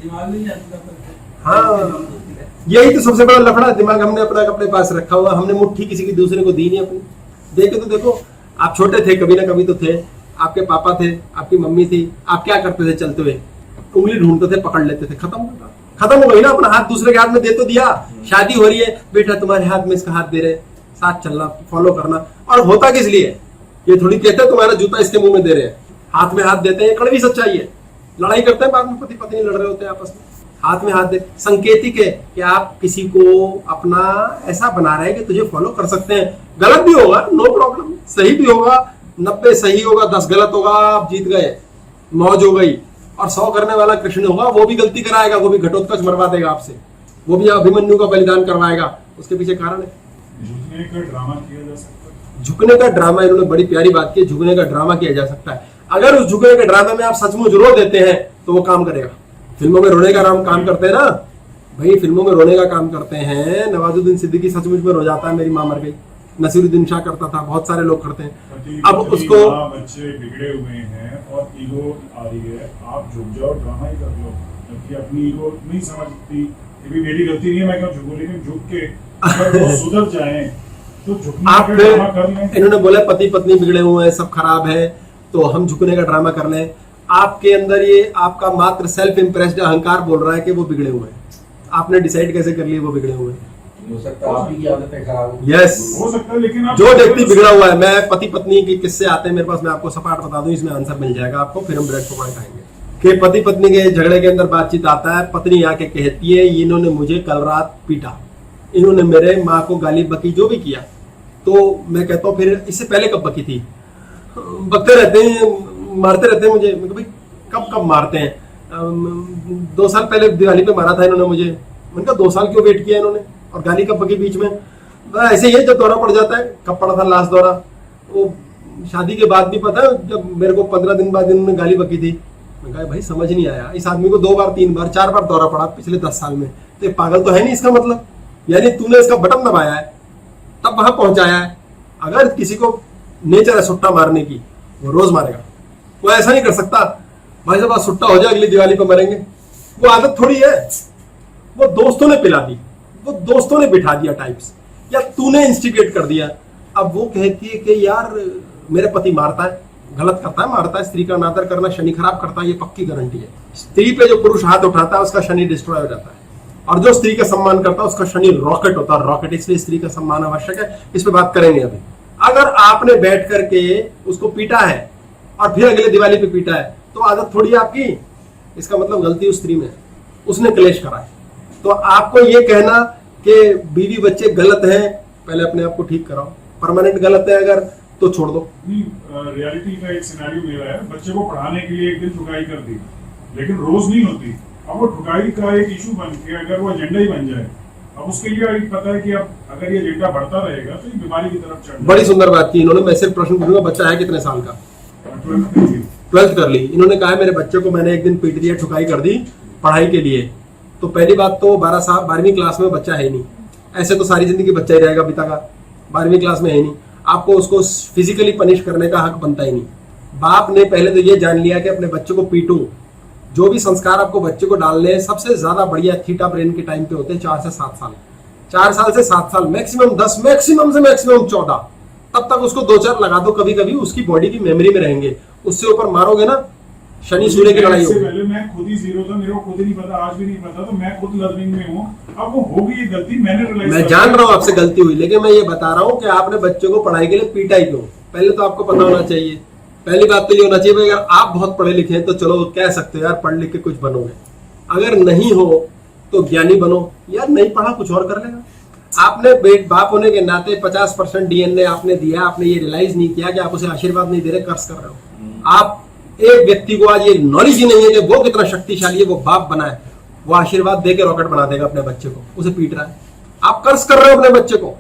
दिमाग में नहीं आता। हाँ, यही तो सबसे बड़ा लफड़ा, दिमाग हमने अपना अपने पास रखा हुआ, हमने मुट्ठी किसी की दूसरे को दी नहीं अपनी। देखे तो देखो, आप छोटे थे, कभी ना कभी तो थे, आपके पापा थे, आपकी मम्मी थी, आप क्या करते थे चलते हुए? उंगली ढूंढते थे, पकड़ लेते थे, खत्म हो गई ना। अपना हाथ दूसरे के हाथ में दे तो दिया। शादी हो रही है, बेटा तुम्हारे हाथ में इसका हाथ दे रहे, साथ चलना, फॉलो करना। और होता किस लिए? ये थोड़ी कहते हैं तुम्हारा जूता इसके मुंह में दे रहे हैं, हाथ में हाथ देते हैं। कड़वी सच्चाई है। लड़ाई करते हैं बाद में, पति पत्नी लड़ रहे होते हैं आपस में, हाथ में हाथ दे, संकेतिक है कि आप किसी को अपना ऐसा बना रहे हैं कि तुझे फॉलो कर सकते हैं। गलत भी होगा, नो प्रॉब्लम, सही भी होगा, 90 सही होगा, 10 गलत होगा, आप जीत गए, मौज हो गई। और 100 करने वाला कृष्ण होगा, वो भी गलती कराएगा, वो भी घटोत्कच मरवा देगा आपसे, वो भी अभिमन्यु का बलिदान करवाएगा। उसके पीछे कारण है झुकने का ड्रामा किया जा सकता है। झुकने का ड्रामा, इन्होंने बड़ी प्यारी बात की, झुकने का ड्रामा किया जा सकता है। अगर उस झुकने के ड्रामा में आप सचमुच रो देते हैं तो वो काम करेगा। फिल्मों में रोने का काम करते हैं ना भाई, फिल्मों में रोने का काम करते हैं। नवाजुद्दीन सिद्दीकी सचमुच में रो जाता है, मेरी माँ मर गई। नसीरुद्दीन शाह करता था, बहुत सारे लोग करते हैं। अब उसको बच्चे बिगड़े हुए हैं और ईगो आ रही है, आप झुक जाओ, ड्रामा ही कर लो, जबकि अपनी ईगो नहीं समझती। ये भी मेरी गलती नहीं है, मैं क्यों झुकूं, लेकिन झुक के अगर वो सुधर जाए तो झुकने का ड्रामा कर लें। इन्होंने बोला पति पत्नी बिगड़े हुए हैं, सब खराब है, तो हम झुकने का ड्रामा कर लें। आपके अंदर ये आपका मात्र सेल्फ इंप्रेस्ड अहंकार बोल रहा है कि वो बिगड़े हुए हैं। आपने डिसाइड कैसे कर लिया वो बिगड़े हुए हैं? हो सकता है आप ही की आदतें खराब हो। यस, हो सकता है, लेकिन आप जो व्यक्ति बिगड़ा हुआ है, मैं पति पत्नी के किस्से आते हैं मेरे पास, मैं आपको सपाट बता दूं, इसमें आंसर मिल जाएगा आपको, फिर हम ब्रेड पकौड़े खाएंगे। कि पति पत्नी के झगड़े के अंदर बातचीत आता है, पत्नी आके कहती है इन्होंने मुझे कल रात पीटा, इन्होंने मेरे माँ को गाली बकी, जो भी किया। तो मैं कहता हूँ फिर इससे पहले कब बकी थी? बकते रहते हैं, मारते रहते हैं मुझे। भाई कब कब मारते हैं? 2 साल पहले दिवाली पे मारा था इन्होंने मुझे। मैंने कहा 2 साल क्यों वेट किया इन्होंने, और गाली कब बकी बीच में? ऐसे ही है, जब दौरा पड़ जाता है। कब पड़ा था लास्ट दौरा? वो शादी के बाद भी पता है, जब मेरे को 15 दिन बाद इन्होंने गाली बकी थी। मैं कहा भाई समझ नहीं आया, इस आदमी को 2 बार 3 बार 4 बार दौरा पड़ा पिछले 10 साल में, तो ये पागल तो है नहीं इसका मतलब। यानी तूने इसका बटन दबाया है, तब वहां पहुंचाया है। अगर किसी को नेचर है सुट्टा मारने की, वो रोज मारेगा, वो ऐसा नहीं कर सकता भाई साहब आज सुट्टा हो जाए अगली दिवाली पर मरेंगे। वो आदत थोड़ी है, वो दोस्तों ने पिला दी, वो दोस्तों ने बिठा दिया टाइप्स, या तूने इंस्टिगेट कर दिया। अब वो कहती है कि यार मेरे पति मारता है, गलत करता है, मारता है, स्त्री का अनादर करना शनि खराब करता है, ये पक्की गारंटी है। स्त्री पे जो पुरुष हाथ उठाता है उसका शनि डिस्ट्रॉय हो जाता है, और जो स्त्री का सम्मान करता है उसका शनि रॉकेट होता है, रॉकेट। इसलिए स्त्री का सम्मान आवश्यक है, इस पे बात करेंगे अभी। अगर आपने बैठ करके उसको पीटा है और फिर अगले दिवाली पे पीटा है, तो आदत थोड़ी है आपकी, इसका मतलब गलती उस स्त्री में है, उसने क्लेश करा है। तो आपको ये कहना कि बीवी बच्चे गलत हैं, पहले अपने आप को ठीक कराओ। परमानेंट गलत है अगर, तो छोड़ दो। रियलिटी का एक सिनेरियो मेरा है, बच्चे को पढ़ाने के लिए एक दिन ठुकाई कर दी, लेकिन रोज नहीं होती। अब वो ठुकाई का एक इशू बन के अगर वो एजेंडा ही बन जाए, अब उसके लिए पता है कि अब अगर ये एजेंडा बढ़ता रहेगा तो ये बीमारी की तरफ चढ़। बड़ी सुंदर बात की इन्होंने। मैं सिर्फ प्रश्न पूछूंगा, बच्चा है कितने साल का? 12th कर ली। इन्होंने कहा मेरे बच्चे को मैंने एक दिन पीट दिया, ठुकाई कर दी पढ़ाई के लिए। तो पहली बात तो 12वीं क्लास में बच्चा है नहीं, ऐसे तो सारी जिंदगी बच्चा ही रहेगा, पिता का 12वीं क्लास में है नहीं। आपको उसको फिजिकली पनिश करने का हक बनता ही नहीं। बाप ने पहले तो ये जान लिया कि अपने बच्चे को पीटूं। जो भी संस्कार आपको बच्चे को डालने हैं सबसे ज्यादा बढ़िया थीटा ब्रेन के टाइम पे होते हैं 4 से 7 साल। 4 साल से 7 साल, मैक्सिमम 10, मैक्सिमम से मैक्सिमम 14, तब तक उसको 2-4 लगा दो, कभी कभी उसकी बॉडी की मेमोरी में रहेंगे। उससे ऊपर मारोगे ना, शनि सूर्य की लड़ाई इससे होगी। पहले मैं खुद ही जीरो था, मेरे को खुद ही नहीं पता, आज भी नहीं पता, तो मैं खुद लर्निंग में हूँ। अब वो होगी ये गलती, मैंने रियलाइज, मैं जान रहा हूँ आपसे गलती हुई, लेकिन मैं ये बता रहा हूँ कि आपने बच्चे को पढ़ाई के लिए पीटा ही क्यों। पहले तो आपको पता होना चाहिए। पहली बात तो ये होना चाहिए भाई, अगर आप बहुत पढ़े लिखे हैं तो चलो कह सकते हो यार पढ़ लिख के कुछ बनोगे। अगर नहीं हो तो ज्ञानी बनो। यार नहीं पढ़ा कुछ और कर लेगा। आपने बाप होने के नाते 50% डीएनए आपने दिया, आपने ये रियलाइज नहीं किया कि आप उसे आशीर्वाद नहीं दे रहे, कर्ज कर रहे हो। आप एक व्यक्ति को आज ये नॉलेज ही नहीं है कि वो कितना शक्तिशाली है, वो बाप बना है, वो आशीर्वाद दे के रॉकेट बना देगा अपने बच्चे को, उसे पीट रहा है। आप कर्ज कर रहे हो अपने बच्चे को,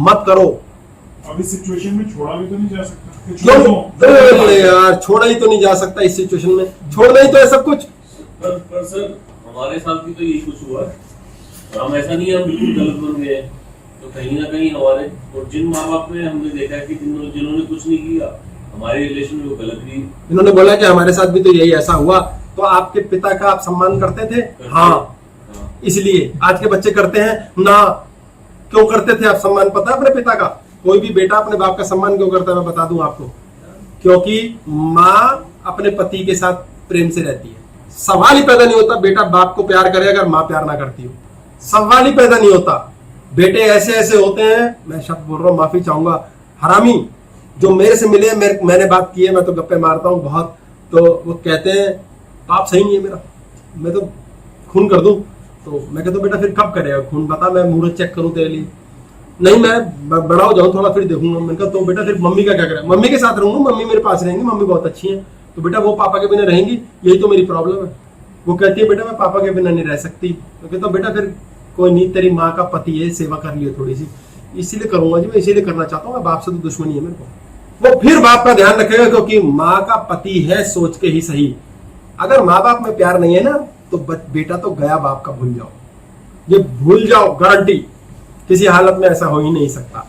मत करो। अब इस सिचुएशन में छोड़ा भी तो नहीं जा सकता कि क्यों? छोड़ दो। अरे यार छोड़ा ही तो नहीं जा सकता इस सिचुएशन में, छोड़ना ही तो है सब कुछ। पर सर हमारे साथ भी तो यही कुछ हुआ है। हम ऐसा नहीं है हम बिल्कुल गलत बन गए, तो कहीं ना कहीं हमारे, और जिन माँ बाप ने हमने देखा है कि जिन्होंने कुछ नहीं किया हमारे रिलेशन में, वो गलत भी। इन्होंने बोला कि हमारे साथ भी तो यही ऐसा हुआ, तो आपके पिता का आप सम्मान करते थे? हाँ, इसलिए आज के बच्चे करते हैं ना। क्यों करते थे आप सम्मान, पता है अपने पिता का? कोई भी बेटा अपने बाप का सम्मान क्यों करता है मैं बता दूं आपको, क्योंकि माँ अपने पति के साथ प्रेम से रहती है। सवाल ही पैदा नहीं होता बेटा बाप को प्यार करे अगर माँ प्यार ना करती हो, सवाल ही पैदा नहीं होता। बेटे ऐसे ऐसे होते हैं, मैं शब्द बोल रहा हूँ माफी चाहूंगा, हरामी जो मेरे से मिले, मैंने बात की है, मैं तो गप्पे मारता हूँ बहुत, तो वो कहते हैं बाप सही नहीं है मेरा, मैं तो खून कर दूं। तो मैं कहता हूँ बेटा फिर कब करेगा खून, बता, मैं मुहूर्त चेक करूं तेरे लिए। नहीं मैं बड़ा हो जाऊं थोड़ा फिर देखूंगा। मैंने कहा तो बेटा फिर मम्मी का क्या करें? मम्मी के साथ रहूंगा, मम्मी मेरे पास रहेंगी, मम्मी बहुत अच्छी है। तो बेटा वो पापा के बिना रहेंगी, यही तो मेरी प्रॉब्लम है। वो कहती है बेटा मैं पापा के बिना नहीं रह सकती। तो कहता बेटा फिर कोई नहीं, तेरी माँ का पति है, सेवा कर लियो थोड़ी सी, इसीलिए करूंगा जी, मैं इसीलिए करना चाहता हूँ, बाप से तो दुश्मनी है मेरे को। वो फिर बाप का ध्यान रखेगा क्योंकि माँ का पति है, सोच के ही सही। अगर माँ बाप में प्यार नहीं है ना तो बेटा तो गया बाप का, भूल जाओ, ये भूल जाओ, गारंटी। किसी हालत में ऐसा हो ही नहीं सकता,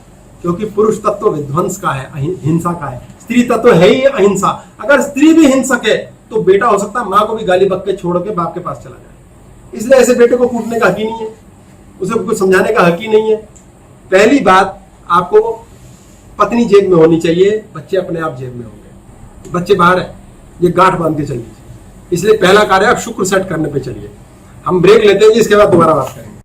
क्योंकि पुरुष तत्व विध्वंस का है, हिंसा का है, स्त्री तत्व है ही अहिंसा। अगर स्त्री भी हिंसक है तो बेटा हो सकता है माँ को भी गाली बक के छोड़ के बाप के पास चला जाए। इसलिए ऐसे बेटे को कूटने का हक ही नहीं है, उसे कुछ समझाने का हक ही नहीं है। पहली बात, आपको पत्नी जेब में होनी चाहिए, बच्चे अपने आप जेब में होंगे। बच्चे बाहर है, ये गांठ बांध के चलिए। इसलिए पहला कार्य आप शुक्र सेट करने पे चलिए। हम ब्रेक लेते हैं जी, इसके बाद दोबारा बात करेंगे।